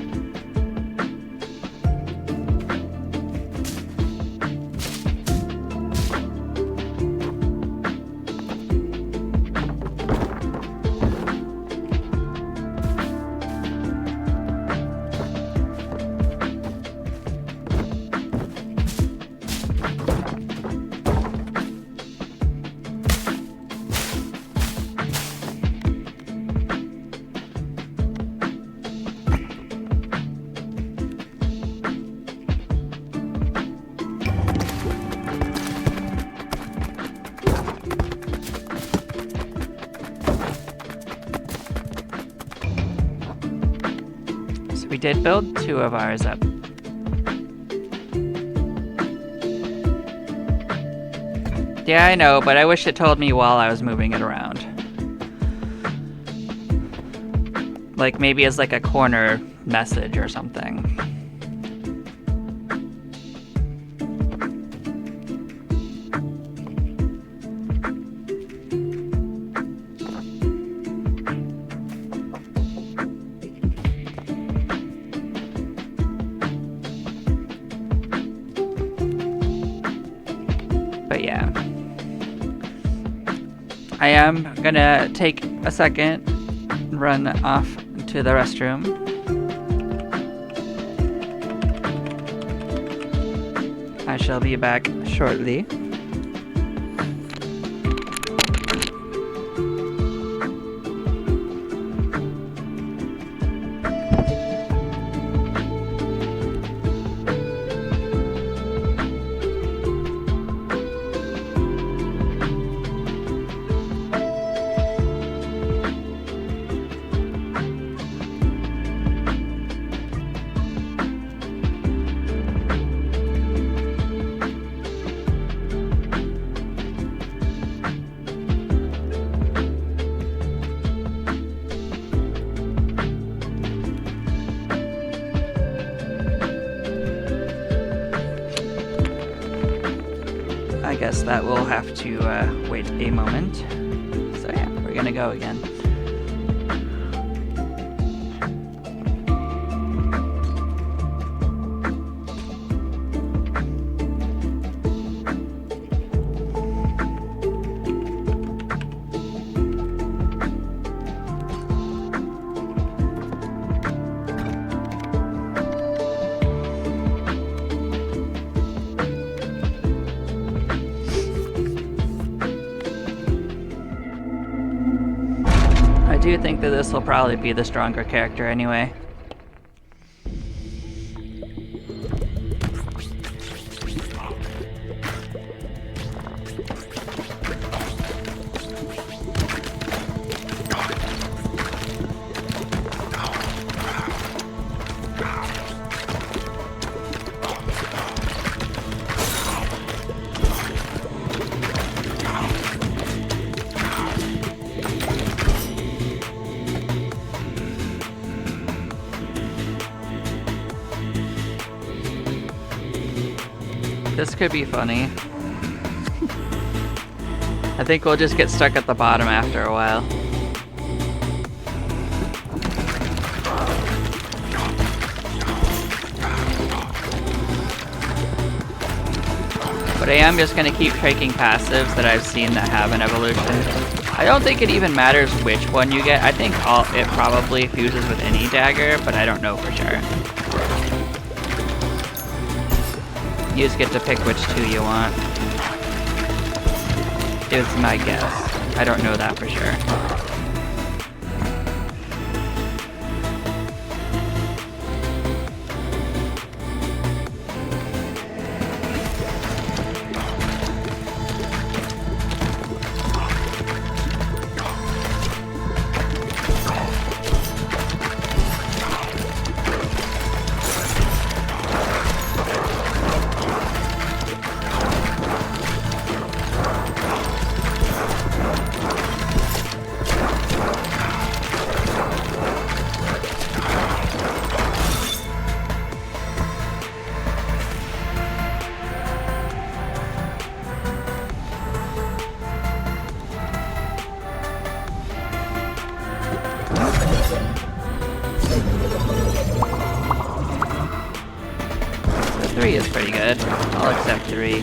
We did build 2 of ours up. Yeah, I know, but I wish it told me while I was moving it around. Like maybe as like a corner message or something. I am gonna take a second and run off to the restroom. I shall be back shortly. I guess that will have to wait a moment. So yeah, we're gonna go again. I do think that this will probably be the stronger character anyway. This could be funny. I think we'll just get stuck at the bottom after a while. But I am just going to keep taking passives that I've seen that have an evolution. I don't think it even matters which one you get. I think it probably fuses with any dagger, but I don't know for sure. You just get to pick which two you want. Is my guess. I don't know that for sure. So 3 is pretty good. I'll accept 3.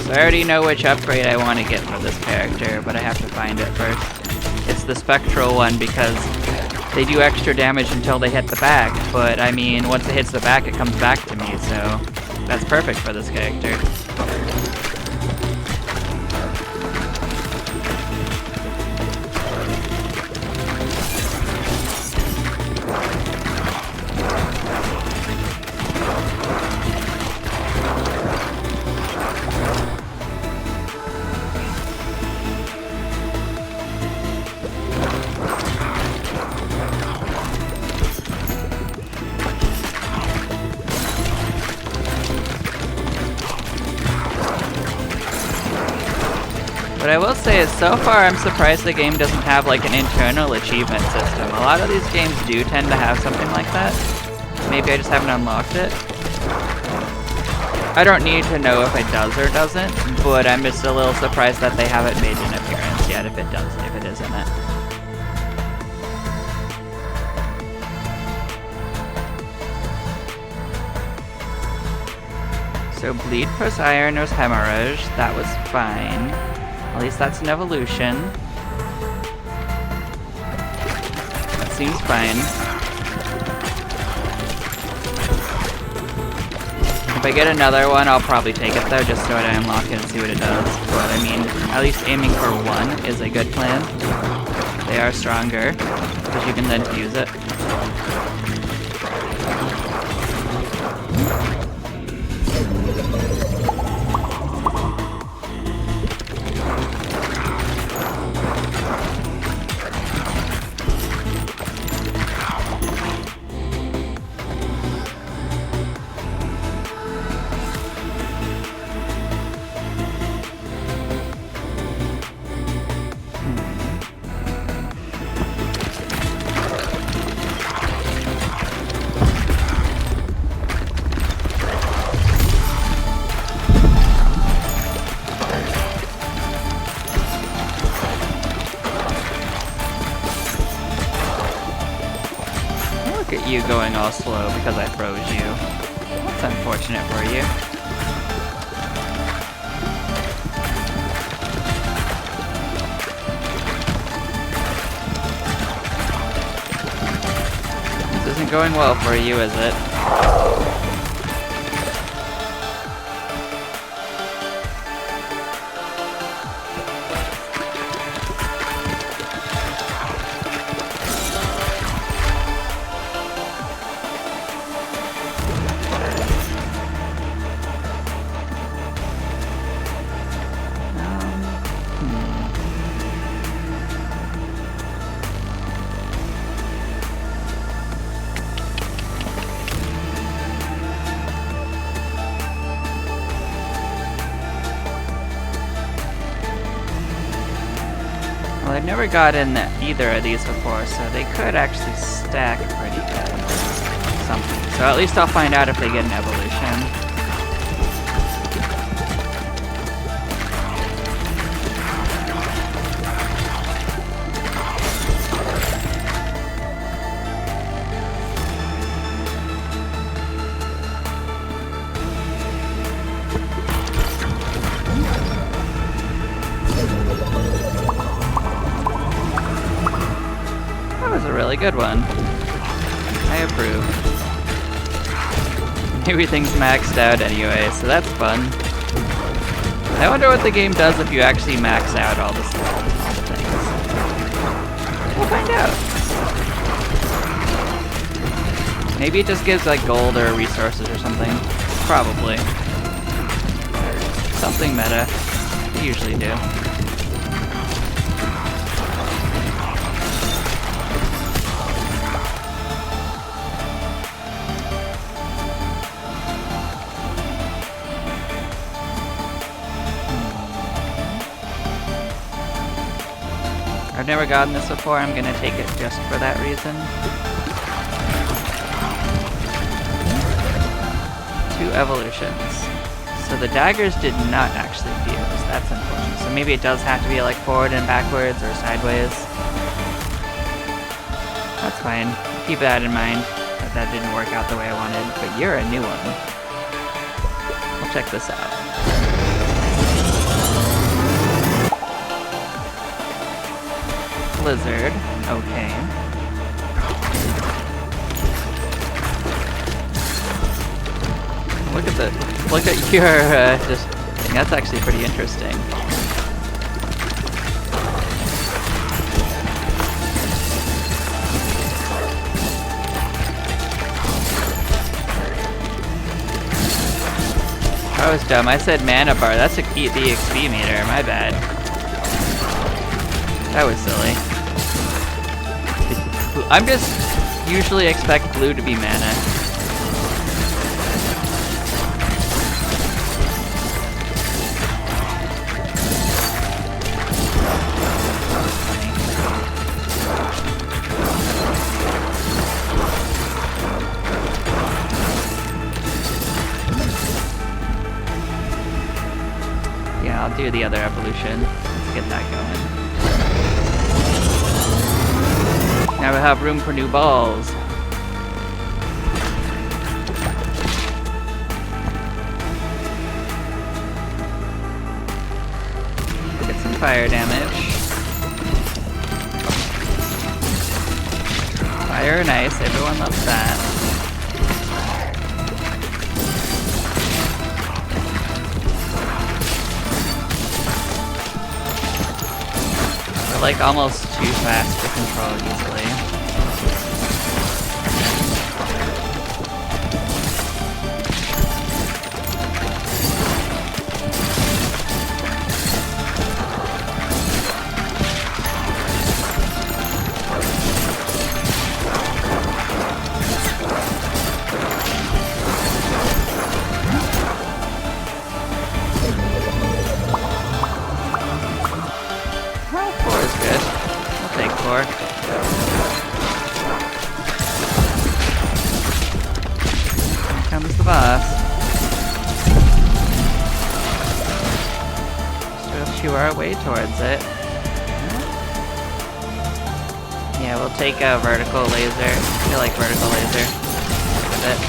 So I already know which upgrade I want to get for this character, but I have to find it first. It's the spectral one because they do extra damage until they hit the back, but I mean, once it hits the back, it comes back to me, so that's perfect for this character. What I will say is, so far, I'm surprised the game doesn't have like an internal achievement system. A lot of these games do tend to have something like that. Maybe I just haven't unlocked it. I don't need to know if it does or doesn't, but I'm just a little surprised that they haven't made an appearance yet if it is in it. So bleed plus iron was hemorrhage. That was fine. At least that's an evolution. That seems fine. If I get another one, I'll probably take it though, just so I unlock it and see what it does. But I mean, at least aiming for one is a good plan. They are stronger, because you can then fuse it. Look at you going all slow because I froze you. That's unfortunate for you. This isn't going well for you, is it? Well, I've never gotten either of these before, so they could actually stack pretty good. Something. So at least I'll find out if they get an evolution. That was a really good one. I approve. Everything's maxed out anyway, so that's fun. I wonder what the game does if you actually max out all the things. We'll find out. Maybe it just gives like gold or resources or something. Probably. Something meta. They usually do. I've never gotten this before, I'm gonna take it just for that reason. 2 evolutions. So the daggers did not actually fuse, that's unfortunate. So maybe it does have to be like forward and backwards or sideways. That's fine, keep that in mind, that didn't work out the way I wanted, but you're a new one. We'll check this out. Blizzard, okay. Look at your just thing. That's actually pretty interesting. I was dumb. I said mana bar. That's the XP meter. My bad. That was silly. I'm just usually expect blue to be mana. Yeah, I'll do the other evolution. Let's get that going. Now we have room for new balls. fire damage. Fire, nice. Everyone loves that. We're like almost too fast to control easily. Comes the boss. Sort of chew our way towards it. Yeah, we'll take a vertical laser. I feel like vertical laser with it.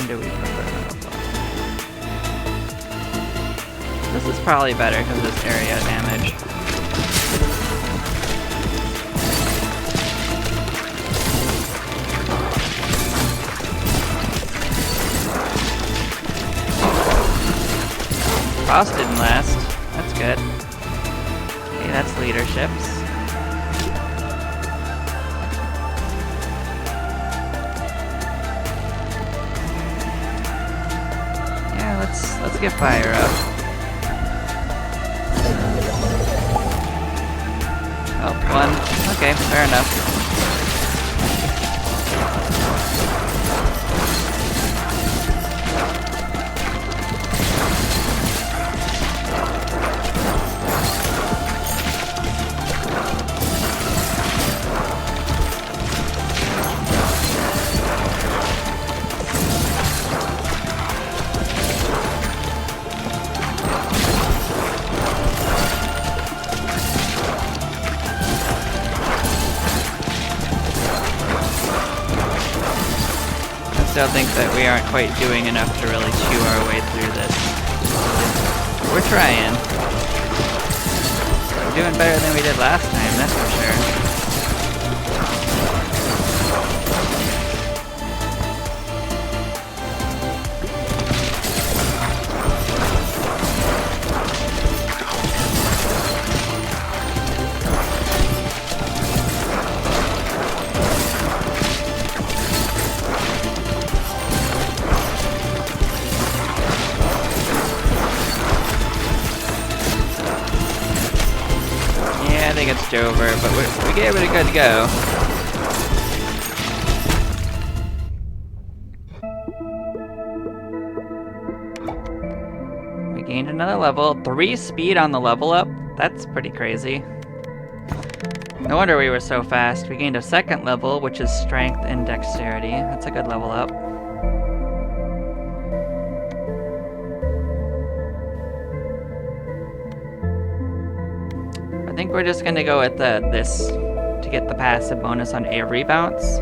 Do we prefer? This is probably better because of this area damage. Frost didn't last. That's good. Okay, that's leaderships. Let's get fire up. Oh, one. Okay, fair enough. I still think that we aren't quite doing enough to really chew our way through this. We're trying. We're doing better than we did last time, that's for sure. I think it's Jover, but we gave it a good go. We gained another level. 3 speed on the level up? That's pretty crazy. No wonder we were so fast. We gained a 2nd level, which is strength and dexterity. That's a good level up. I think we're just gonna go with this to get the passive bonus on a rebounce.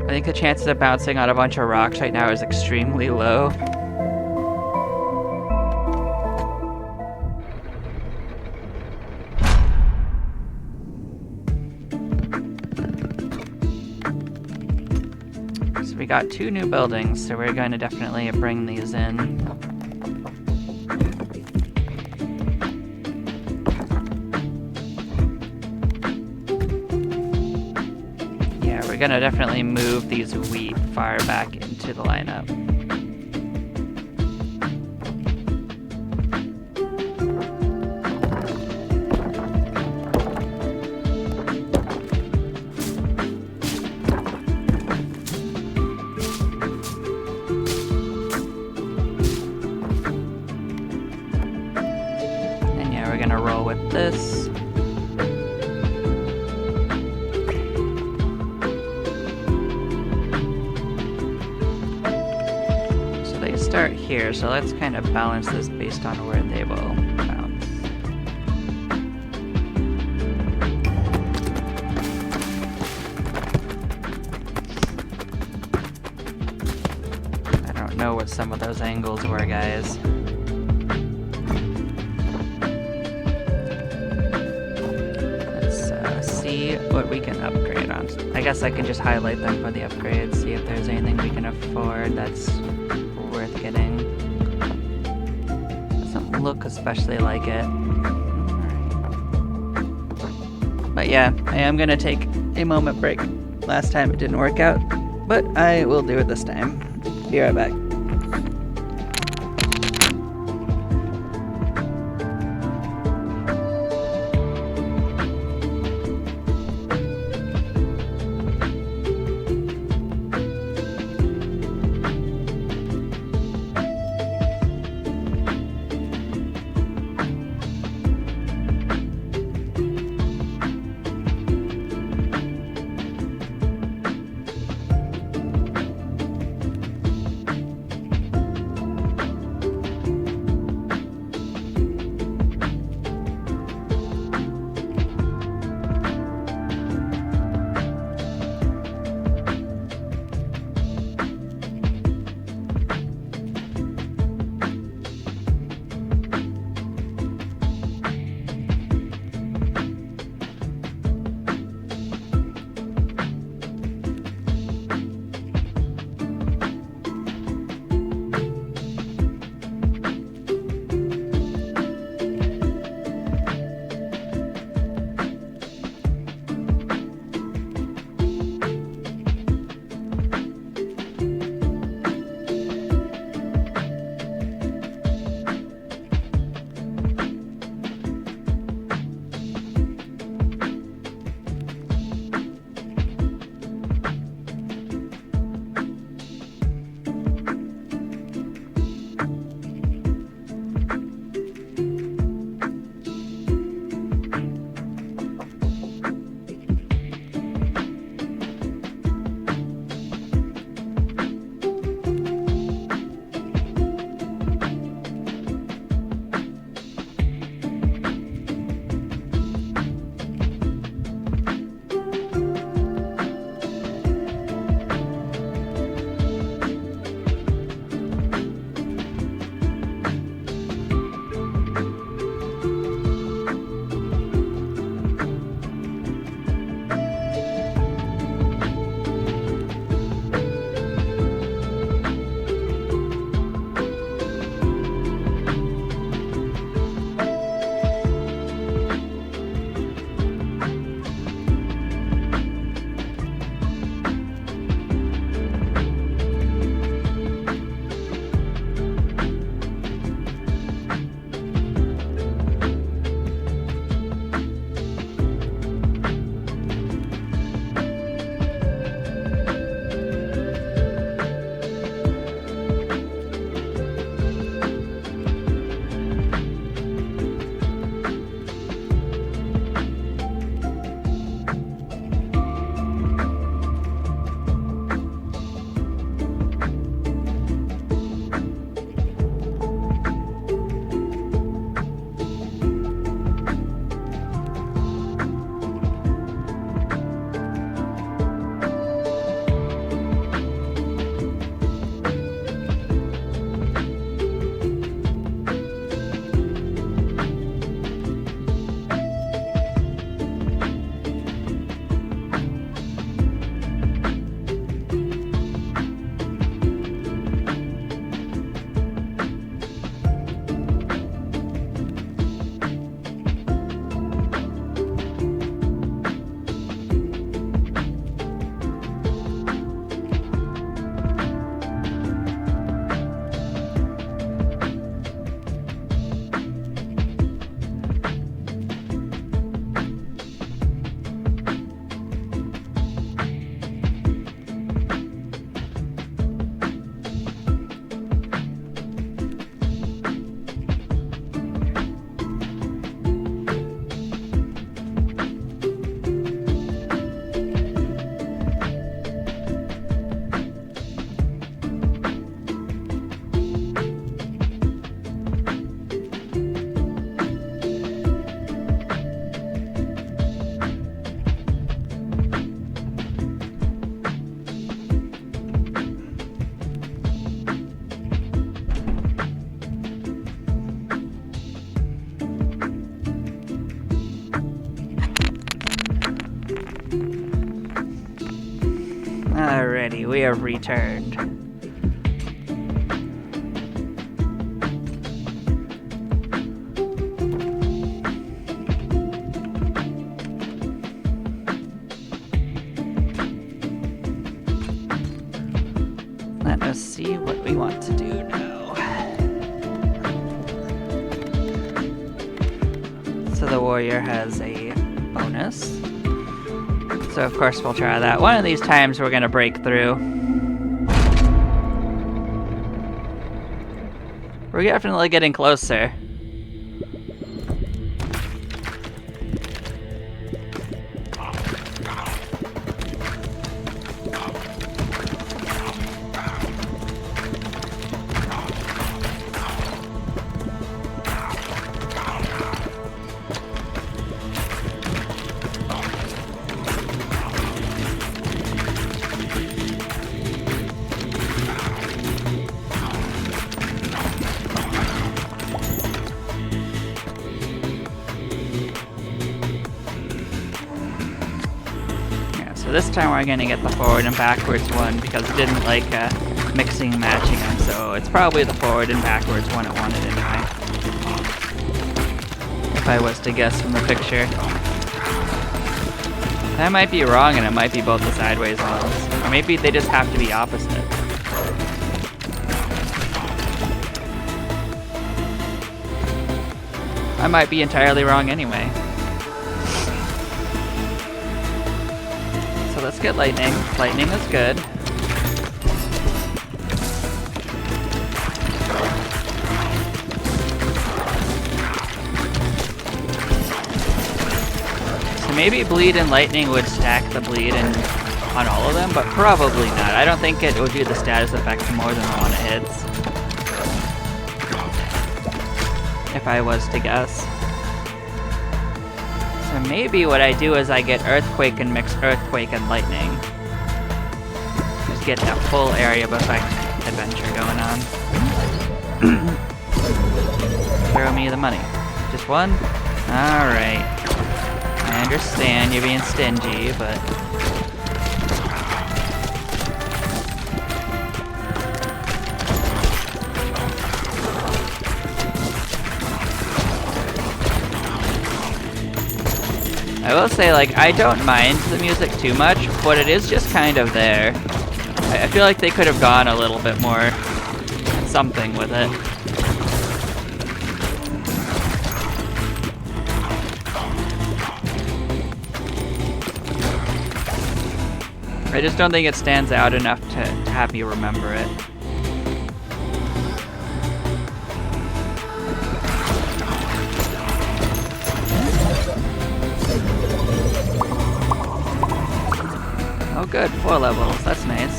I think the chances of bouncing on a bunch of rocks right now is extremely low. So we got 2 new buildings, so we're going to definitely bring these in. we're gonna definitely move these wheat far back into the lineup. And yeah, we're gonna roll with this. Start here, so let's kind of balance this based on where they will bounce. I don't know what some of those angles were, guys. Let's see what we can upgrade on. I guess I can just highlight them for the upgrades, see if there's anything we can afford that's worth getting. Doesn't look especially like it. But yeah, I am gonna take a moment break. Last time it didn't work out, but I will do it this time. Be right back. we have returned. Let us see what we want to do now. So the warrior has a bonus. So of course we'll try that. One of these times we're gonna break through. We're definitely getting closer. This time we're gonna get the forward and backwards one because it didn't like mixing and matching them, so it's probably the forward and backwards one it wanted anyway. If I was to guess from the picture. That might be wrong and it might be both the sideways ones. Or maybe they just have to be opposite. I might be entirely wrong anyway. Let's get lightning. Lightning is good. So maybe bleed and lightning would stack the bleed on all of them, but probably not. I don't think it would do the status effect more than the one it hits. If I was to guess. So maybe what I do is I get Earthquake and mix Earthquake and Lightning. Just get that full area of effect adventure going on. Throw me the money. Just one? Alright. I understand you're being stingy, but... I will say, like, I don't mind the music too much, but it is just kind of there. I feel like they could have gone a little bit more something with it. I just don't think it stands out enough to have me remember it. Oh good, 4 levels, that's nice.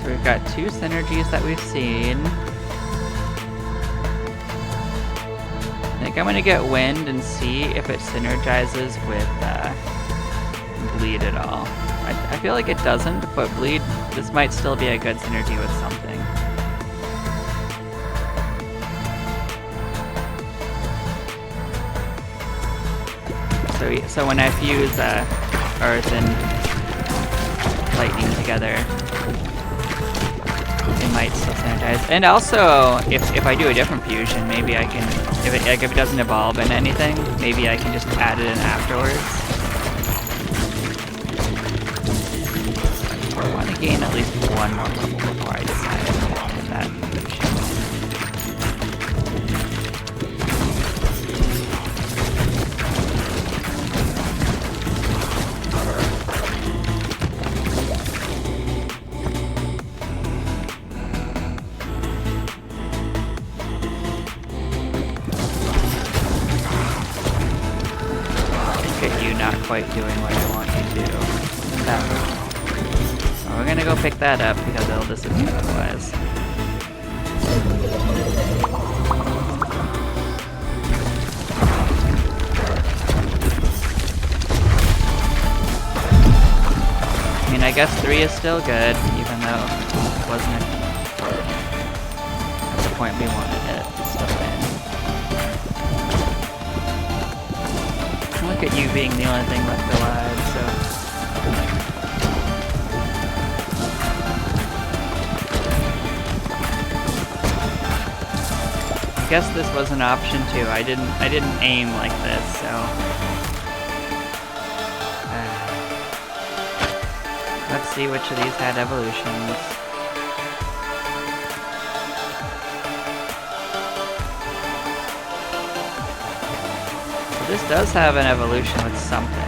So we've got 2 synergies that we've seen. I think I'm gonna get Wind and see if it synergizes with Bleed at all. I feel like it doesn't, but Bleed, this might still be a good synergy with something. So when I fuse Earth and Lightning together, it might still synergize. And also, if I do a different fusion, maybe I can, if it doesn't evolve into anything, maybe I can just add it in afterwards. I want to gain at least 1 more level before I decide on that fusion. Not quite doing what I want you to do. That one. So we're gonna go pick that up because it'll disappear otherwise. I guess 3 is still good, even though it wasn't at the point we wanted it. It's still fine. Look at you being the only thing left alive, so... I guess this was an option too. I didn't aim like this, so... Let's see which of these had evolutions. So this does have an evolution with something.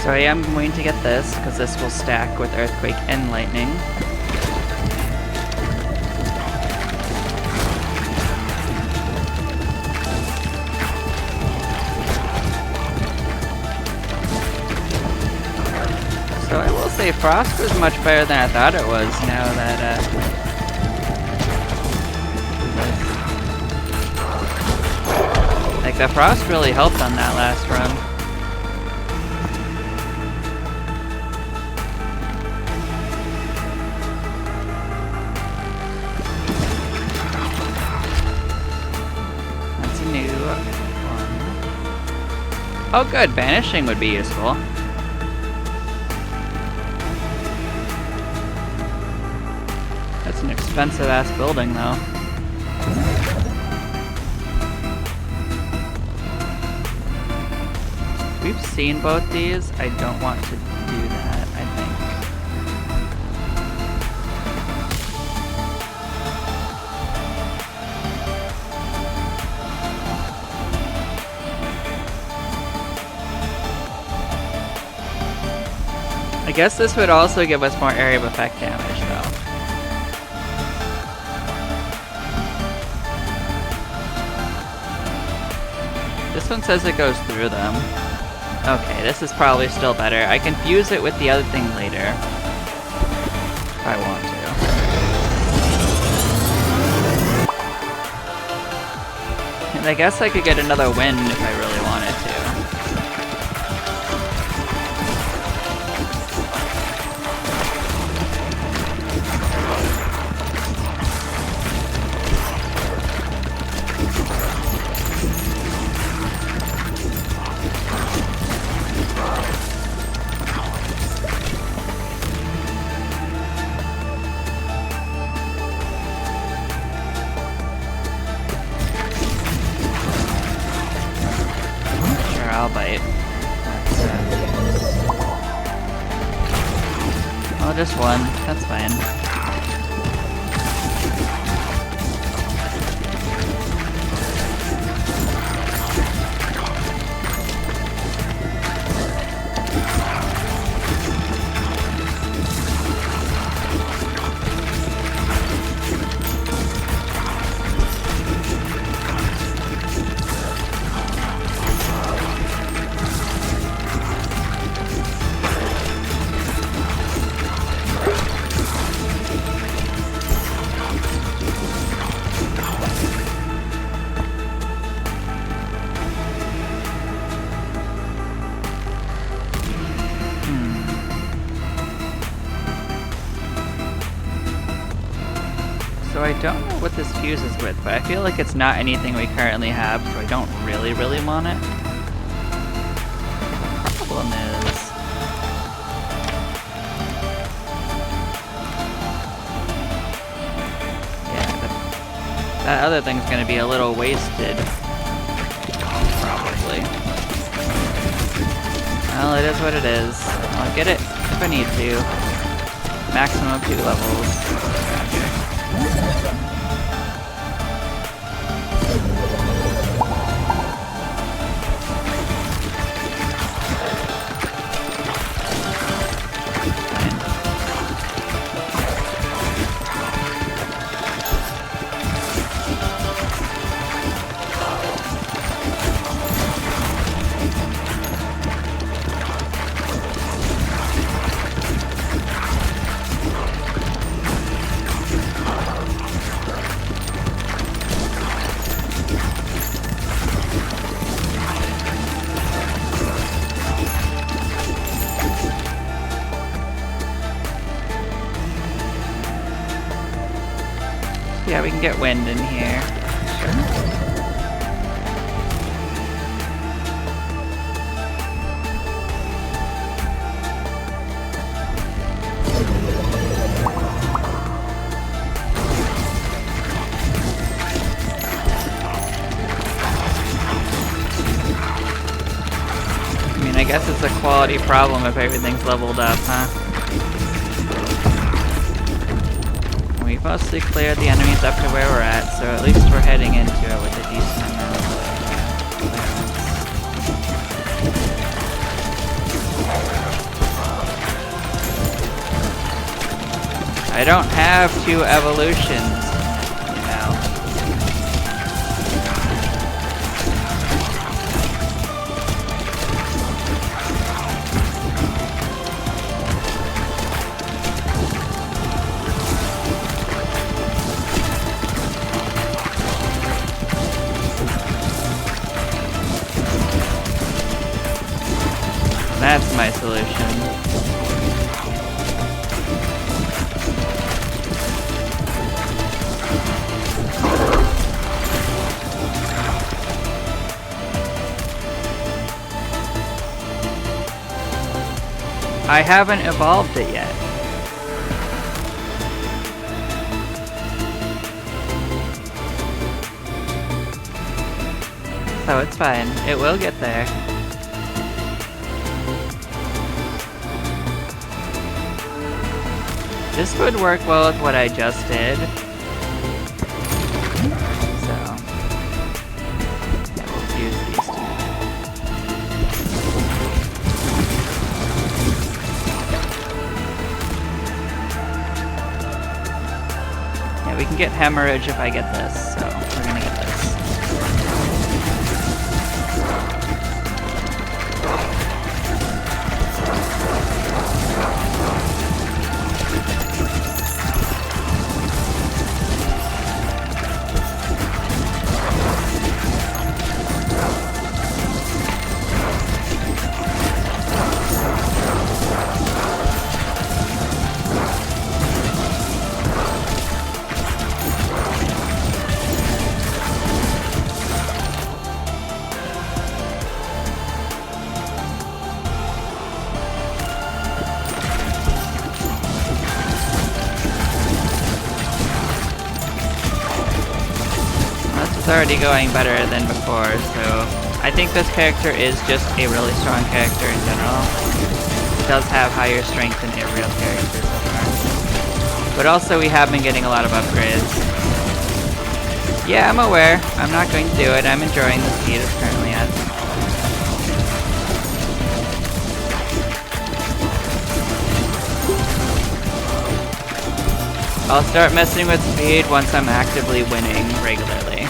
So I am going to get this, because this will stack with Earthquake and Lightning. So I will say Frost was much better than I thought it was, now that, like, the Frost really helped on that last run. Oh good, Banishing would be useful. That's an expensive ass building though. We've seen both these. I don't want to do that, I think. I guess this would also give us more area of effect damage, though. This one says it goes through them. Okay, this is probably still better. I can fuse it with the other thing later. If I want to. And I guess I could get another win if I really wanted to. I'll bite. Oh, just one. That's fine. So I don't know what this fuses with, but I feel like it's not anything we currently have, so I don't really want it. The problem is... yeah, that other thing's gonna be a little wasted. Probably. Well, it is what it is. I'll get it if I need to. Maximum of 2 levels. we can get wind in here. Sure. I guess it's a quality problem if everything's leveled up, huh? We've mostly cleared the enemies up to where we're at, so at least we're heading into it with a decent amount of clearance. I don't have 2 evolutions, you know. That's my solution. I haven't evolved it yet. So it's fine. It will get there. This would work well with what I just did. So, yeah, we'll use these 2. Yeah, we can get hemorrhage if I get this, so we're gonna get this. It's already going better than before, so I think this character is just a really strong character in general. It does have higher strength than a real character so far. But also we have been getting a lot of upgrades. Yeah, I'm aware. I'm not going to do it. I'm enjoying the speed it's currently at. I'll start messing with speed once I'm actively winning regularly.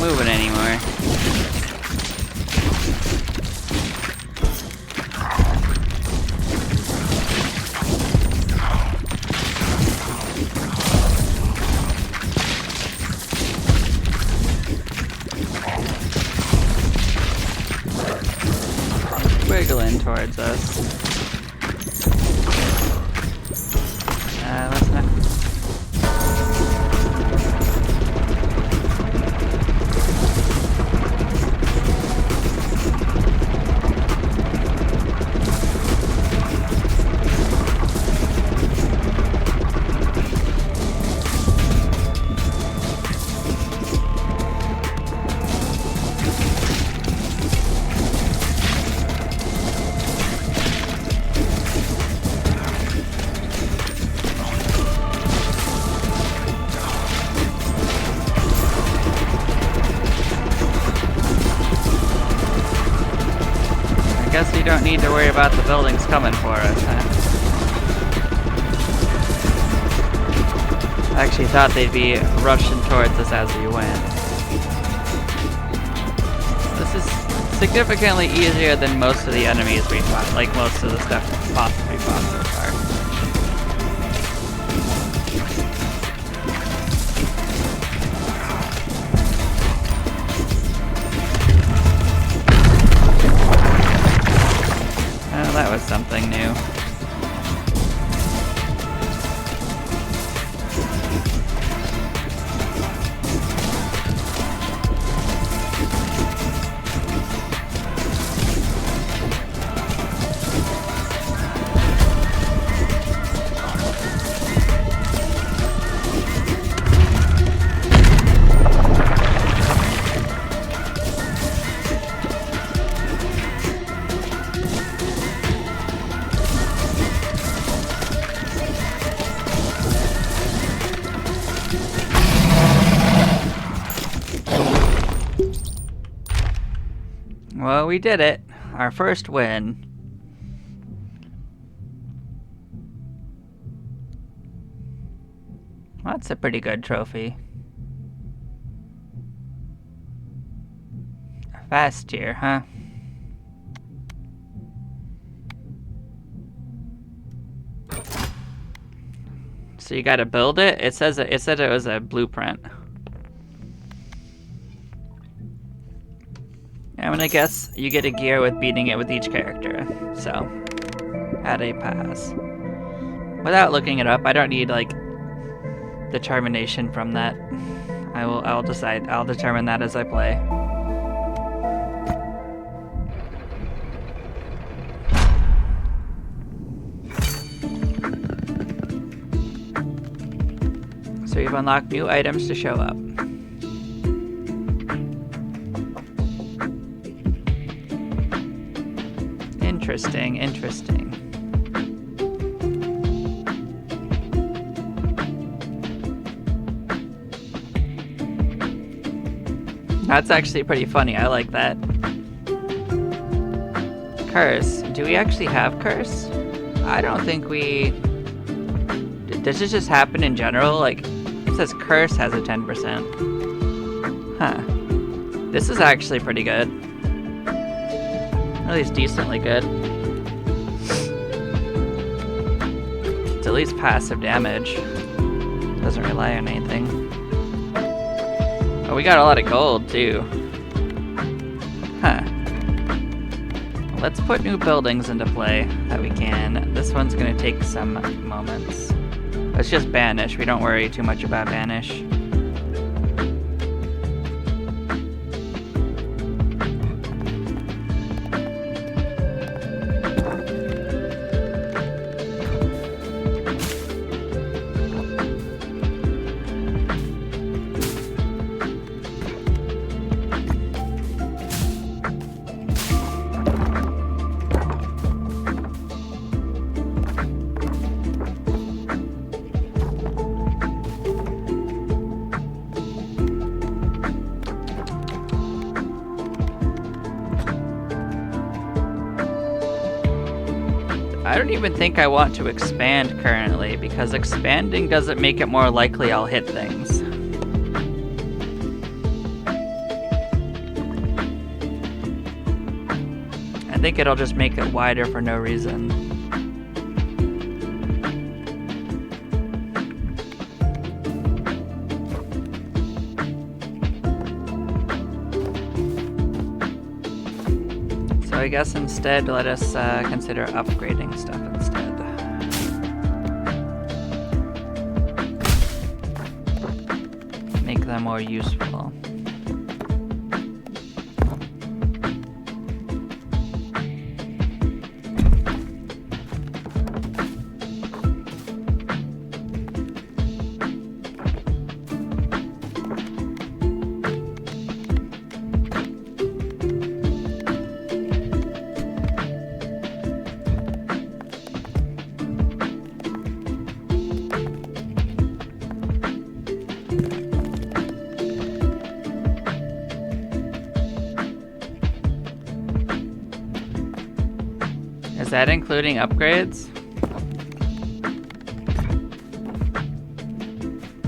moving anymore. Wiggling towards us. Let's not. Guess we don't need to worry about the buildings coming for us, huh? I actually thought they'd be rushing towards us as we went. This is significantly easier than most of the enemies we fought, like most of the stuff possibly fought so far. That was something new. Well, we did it. Our first win. Well, that's a pretty good trophy. Fast tier, huh? So you gotta build it? It said it was a blueprint. I'm gonna guess you get a gear with beating it with each character, so add a pass. Without looking it up, I don't need like determination from that. I'll determine that as I play. So you've unlocked new items to show up. Interesting, interesting. That's actually pretty funny. I like that. Curse. Do we actually have curse? I don't think we... Does this just happen in general? Like, it says curse has a 10%. Huh. This is actually pretty good. At least decently good. It's at least passive damage. Doesn't rely on anything. Oh, we got a lot of gold too. Huh. Let's put new buildings into play that we can. This one's gonna take some moments. Let's just banish. We don't worry too much about banish. I don't even think I want to expand currently, because expanding doesn't make it more likely I'll hit things. I think it'll just make it wider for no reason. So I guess instead let us consider upgrading stuff instead. Make them more useful. Is that including upgrades?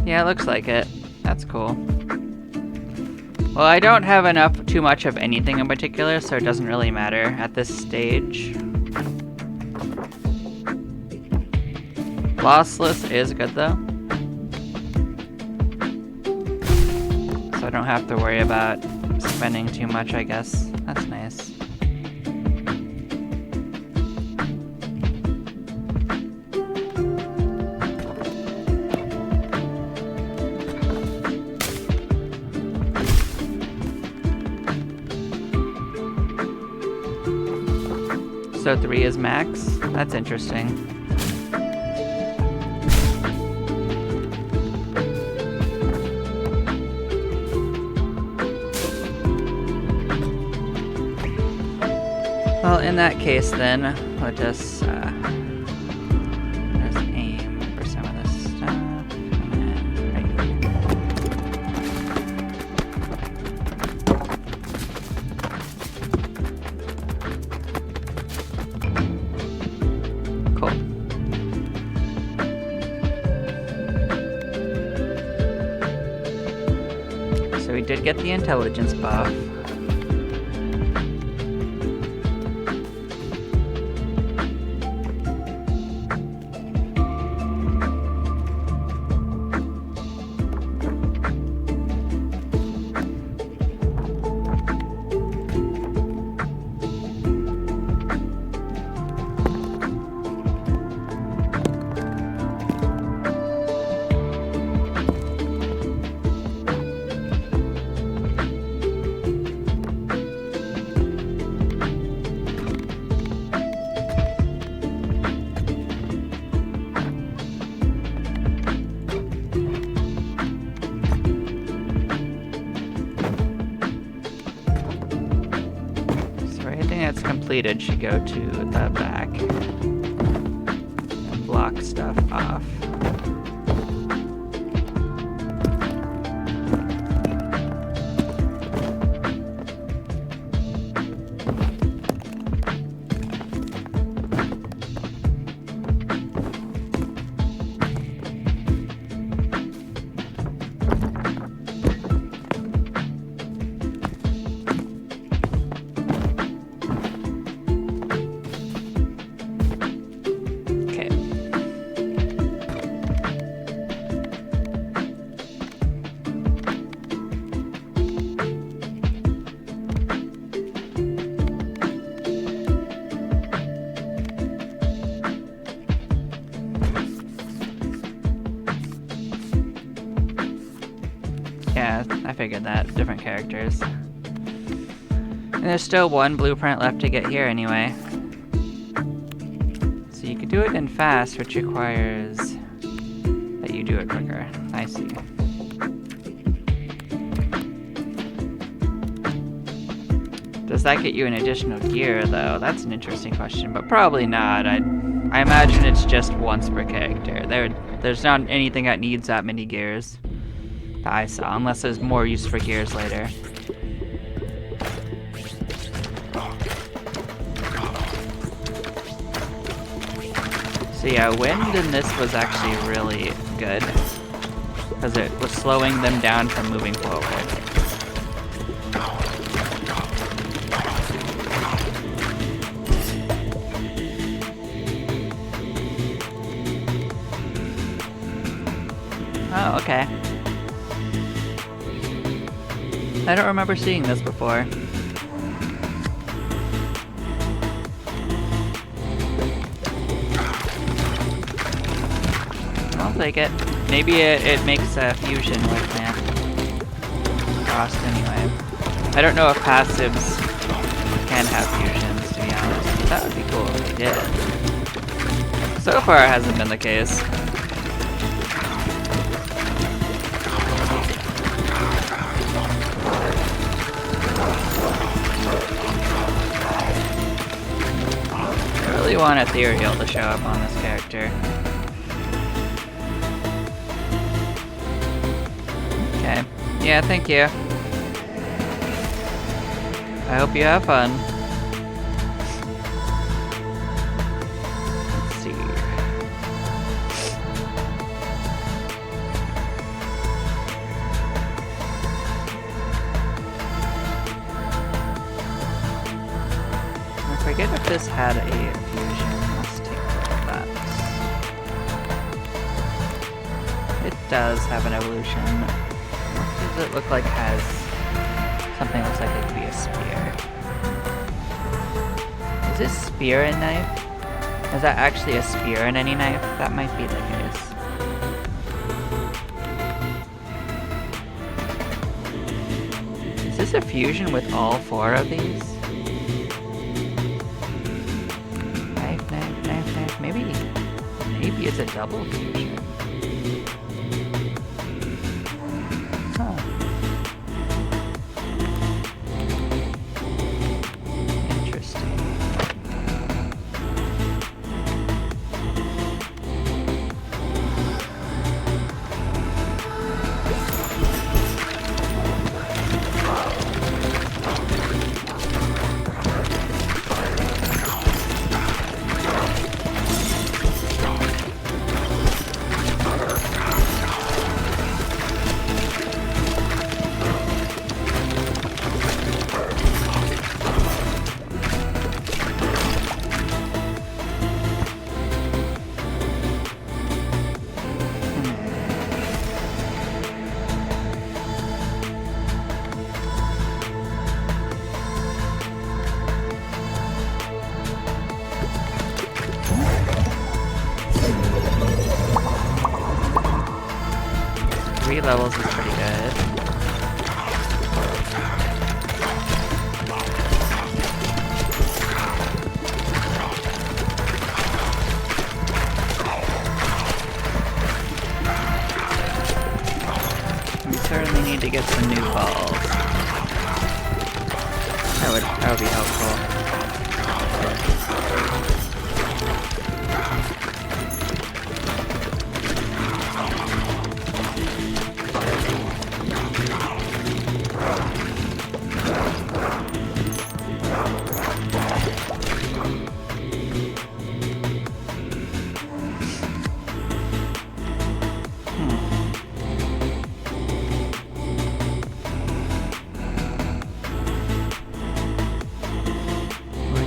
Yeah, it looks like it. That's cool. Well, I don't have too much of anything in particular, so it doesn't really matter at this stage. Lossless is good though. So I don't have to worry about spending too much, I guess. That's nice. So 3 is max? That's interesting. Well, in that case then, let us let's aim for some of this stuff. And then right Cool. So we did get the intelligence buff. That's completed should go to the back and block stuff off. Yeah, I figured that. Different characters. And there's still one blueprint left to get here anyway. So you could do it in fast, which requires that you do it quicker. I see. Does that get you an additional gear, though? That's an interesting question, but probably not. I imagine it's just once per character. There's not anything that needs that many gears that I saw, unless there's more use for gears later. So yeah, wind in this was actually really good, because it was slowing them down from moving forward. Oh, okay. I don't remember seeing this before. I'll take it. Maybe it makes a fusion with Frost anyway. I don't know if passives can have fusions, to be honest. That would be cool if they did. So far it hasn't been the case. I really want Ethereal to show up on this character. Okay. Yeah, thank you. I hope you have fun. Let's see. I forget if this had a fusion. Let's take a look at that. It does have an evolution. What does it look like has something that looks like it could be a spear? Is this spear and knife? Is that actually a spear in any knife? That might be the case. Is this a fusion with all four of these? Knife, knife, knife, knife. Maybe it's a double fusion. Huh. Interesting. Three levels is pretty good. We certainly need to get some new balls. That would be helpful.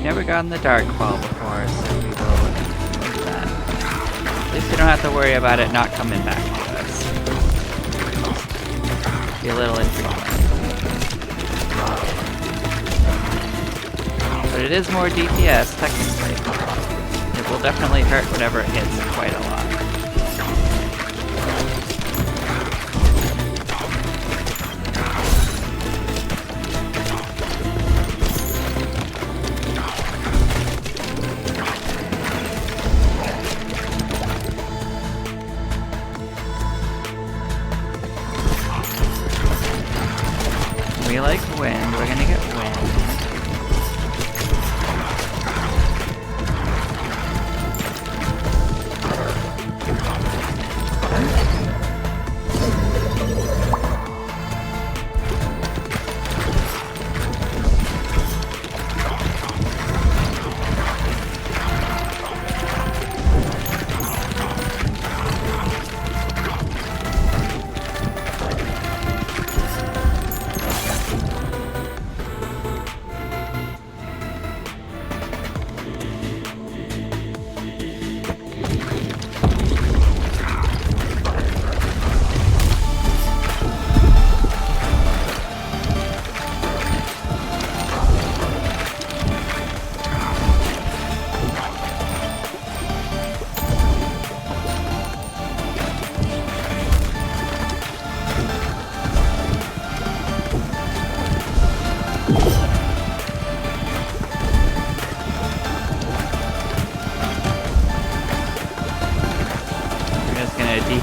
Never gotten the dark ball before, so we will do that. At least we don't have to worry about it not coming back to us. Be a little infrequent. But it is more DPS, technically. It will definitely hurt whatever it hits quite a lot. We like wind, we're gonna get wind.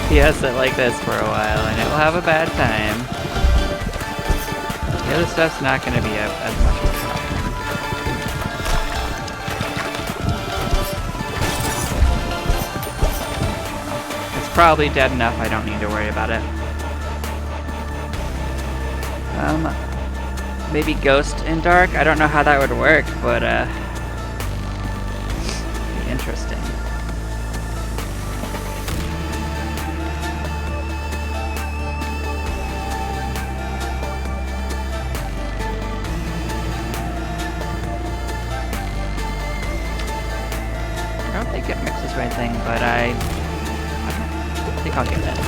FPS it like this for a while, and it will have a bad time. The other stuff's not going to be as much of a problem. It's probably dead enough, I don't need to worry about it. Maybe Ghost in Dark? I don't know how that would work, but be interesting. I don't think it mixes or anything, but I think I'll get it.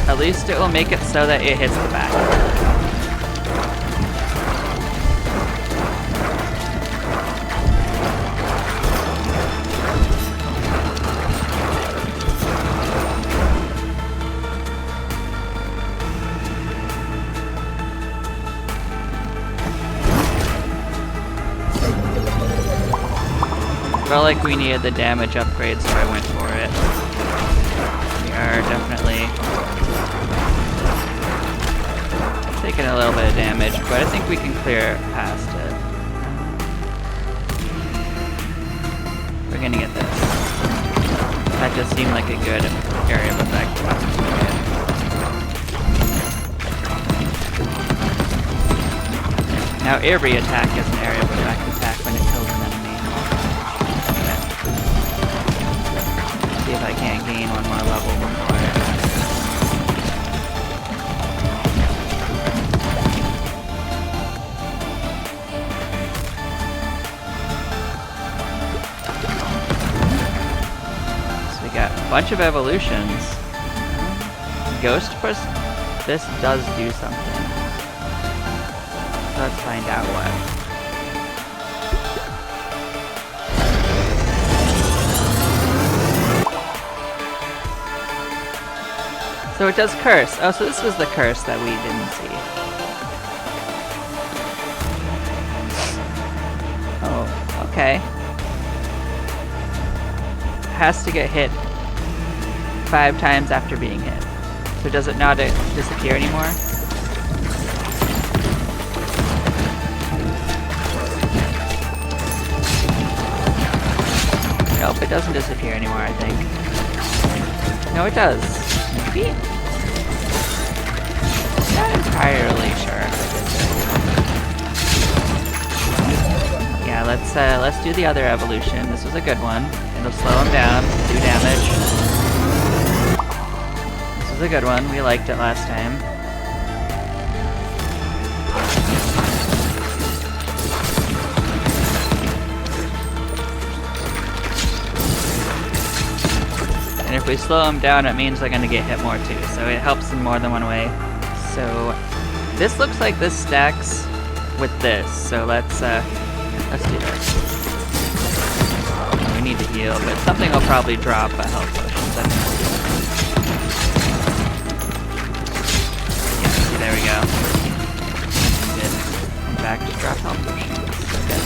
At least it will make it so that it hits the back. Felt like we needed the damage upgrade, so I went for it. We are definitely taking a little bit of damage, but I think we can clear past it. We're gonna get this. That just seemed like a good area of effect. Now every attack is an area of effect attack when it kills an enemy. See if I can't gain one more level before it. Bunch of evolutions. Ghost first. This does do something. So let's find out what. So it does curse. Oh, so this was the curse that we didn't see. Oh, okay. Has to get hit 5 times after being hit. So does it not disappear anymore? Nope, it doesn't disappear anymore, I think. No, it does. Maybe? Not entirely sure. Yeah, let's do the other evolution. This was a good one. It'll slow him down, do damage. This was a good one. We liked it last time. And if we slow him down, it means they're gonna get hit more too. So it helps in more than one way. So this looks like this stacks with this. So let's do this. We need to heal, but something will probably drop a health potions. Yeah, see, there we go. Good. In fact, just drop health potions. Okay.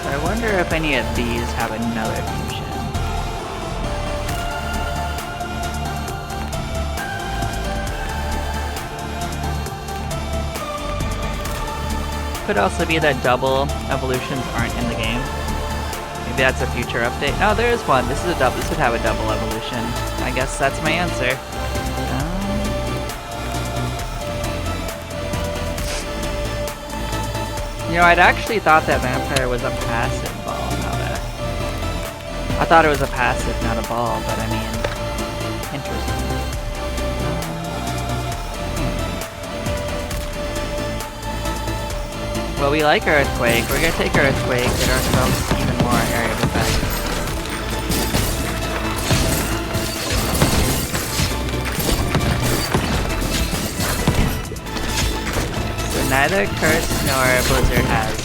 I wonder if any of these have another fusion. Could also be that double evolutions aren't in the game. Maybe that's a future update. No, there is one. This is a double. This would have a double evolution. I guess that's my answer. You know, I'd actually thought that vampire was a passive ball. I thought it was a passive, not a ball, but I mean, interesting. Well, we like Earthquake. We're gonna take Earthquake, get ourselves even more area of effect. So neither Curse nor Blizzard has.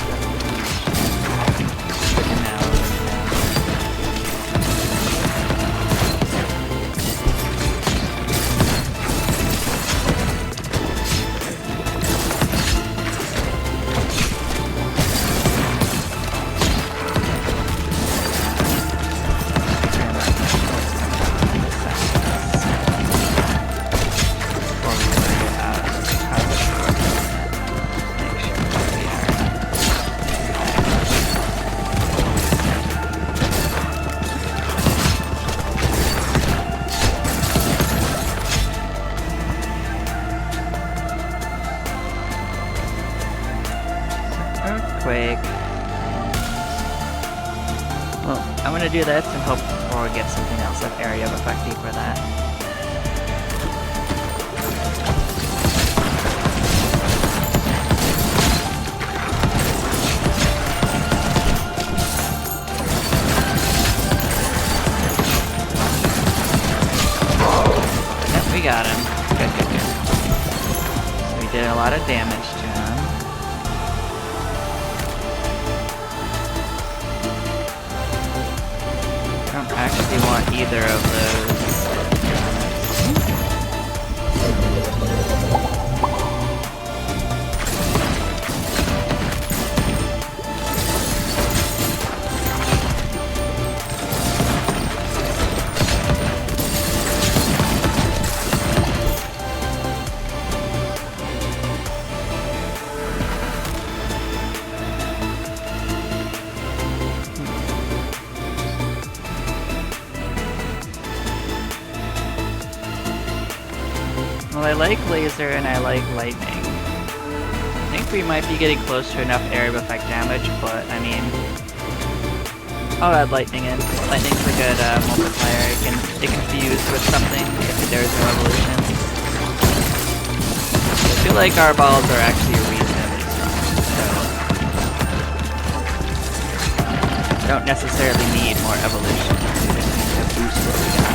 Well, I'm gonna do this and hope or get something else of area of effect for that. Yep, we got him. Good, good, good. So we did a lot of damage to him. I don't actually want either of those. Well, I like laser and I like lightning. I think we might be getting close to enough area of effect damage, but I mean, I'll add lightning in. Lightning's a good multiplier. It can fuse with something if there's no evolution. I feel like our balls are actually reasonably strong, so don't necessarily need more evolution to boost what we got.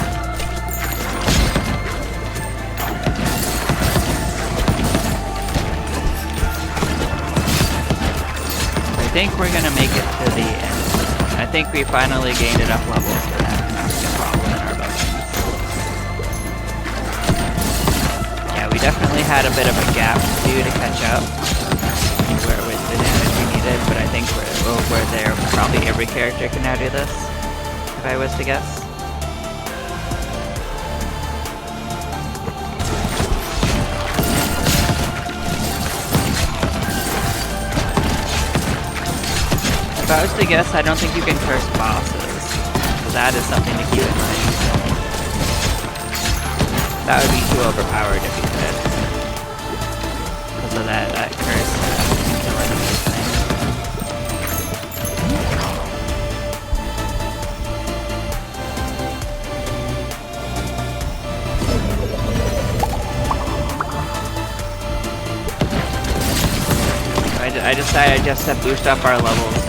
I think we're gonna make it to the end. I think we finally gained enough levels for that not to be a problem in our buttons. Yeah, we definitely had a bit of a gap to do to catch up where with the damage we needed, but I think we're there. Probably every character can now do this, if I was to guess. If I was to guess, I don't think you can curse bosses, so that is something to keep in mind. That would be too overpowered if you could. Because of that curse can kill enemies thing. I decided just to boost up our levels.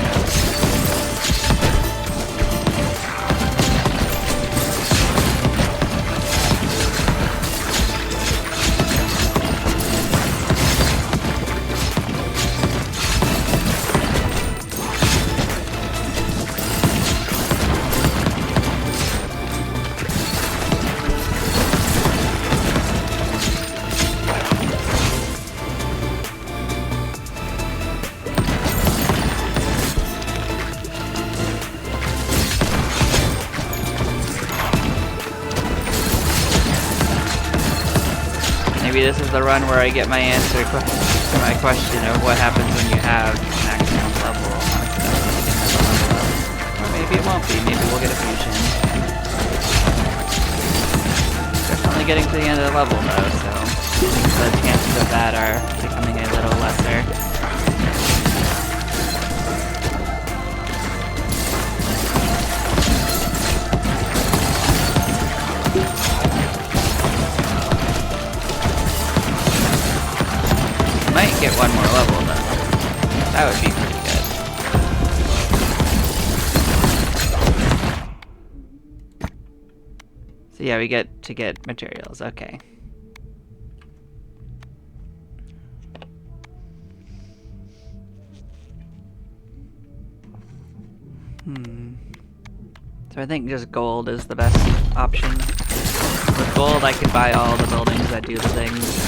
Maybe this is the run where I get my answer to my question of what happens when you have maximum level. Or maybe it won't be. Maybe we'll get a fusion. Definitely getting to the end of the level though, so I think the chances of that are becoming a little lesser. Might get one more level though. That would be pretty good. So yeah, we get to get materials, okay. So I think just gold is the best option. With gold I can buy all the buildings that do the things.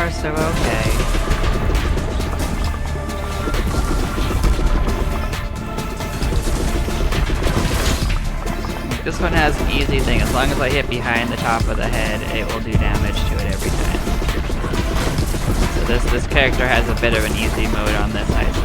So okay. This one has an easy thing. As long as I hit behind the top of the head, it will do damage to it every time. So this character has a bit of an easy mode on this, I see.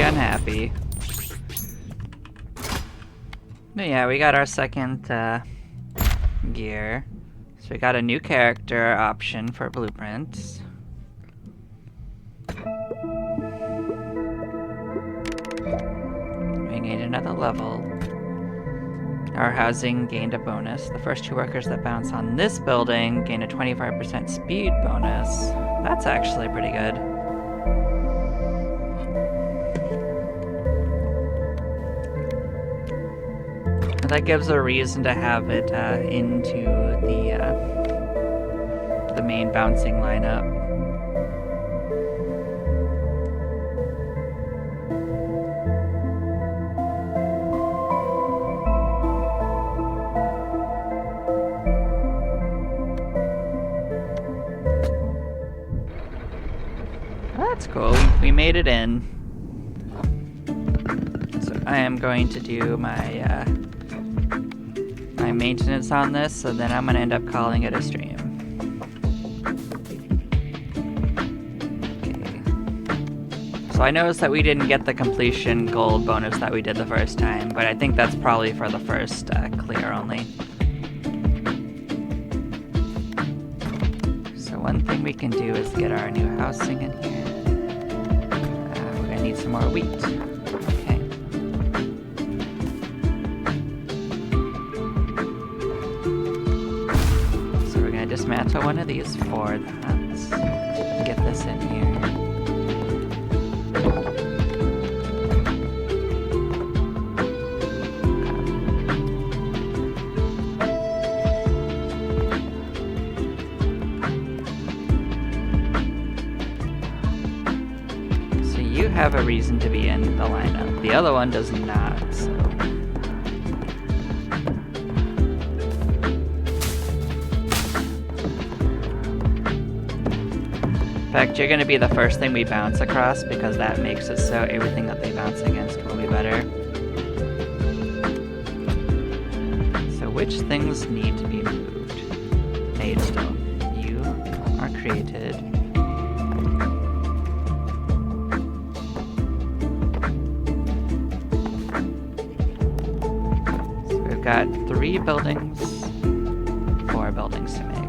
Unhappy. But yeah, we got our second gear. So we got a new character option for blueprints. We need another level. Our housing gained a bonus. The first 2 workers that bounce on this building gain a 25% speed bonus. That's actually pretty good. That gives a reason to have it into the main bouncing lineup. That's cool. We made it in. So I am going to do my my maintenance on this, so then I'm gonna end up calling it a stream. Okay. So I noticed that we didn't get the completion gold bonus that we did the first time, but I think that's probably for the first clear only. So one thing we can do is get our new housing in here. We're gonna need some more wheat. Dismantle one of these for that. Get this in here. have a reason to be in the lineup. The other one does not, so... In fact, you're gonna be the first thing we bounce across because that makes it so everything that they bounce against will be better. So which things need to be moved? Made still. You are created. So we've got 3 buildings, 4 buildings to make.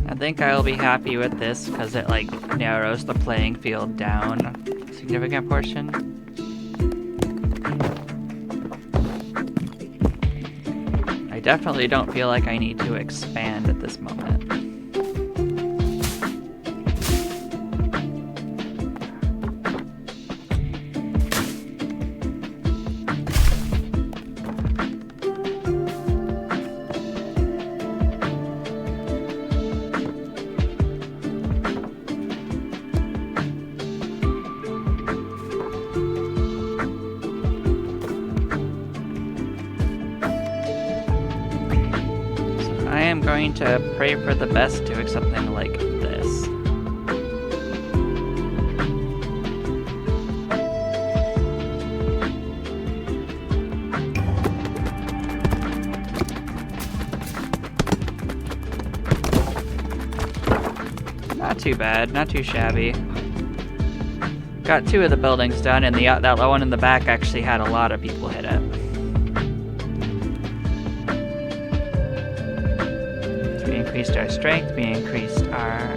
I think I'll be happy with this because it like narrows the playing field down a significant portion. I definitely don't feel like I need to expand at this moment. I am going to pray for the best doing something like this. Not too bad, not too shabby. Got 2 of the buildings done, and that one in the back actually had a lot of people hit it. We increased our strength, we increased our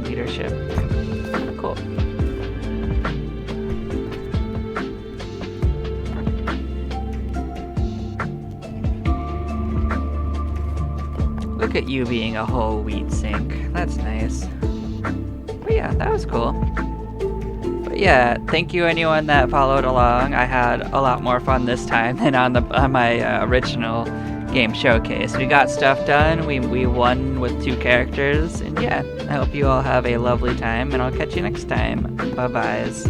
leadership. Cool. Look at you being a whole wheat sink. That's nice. But yeah, that was cool. But yeah, thank you anyone that followed along. I had a lot more fun this time than on my original game showcase. We got stuff done, we won with 2 characters, and yeah, I hope you all have a lovely time, and I'll catch you next time. Bye-byes.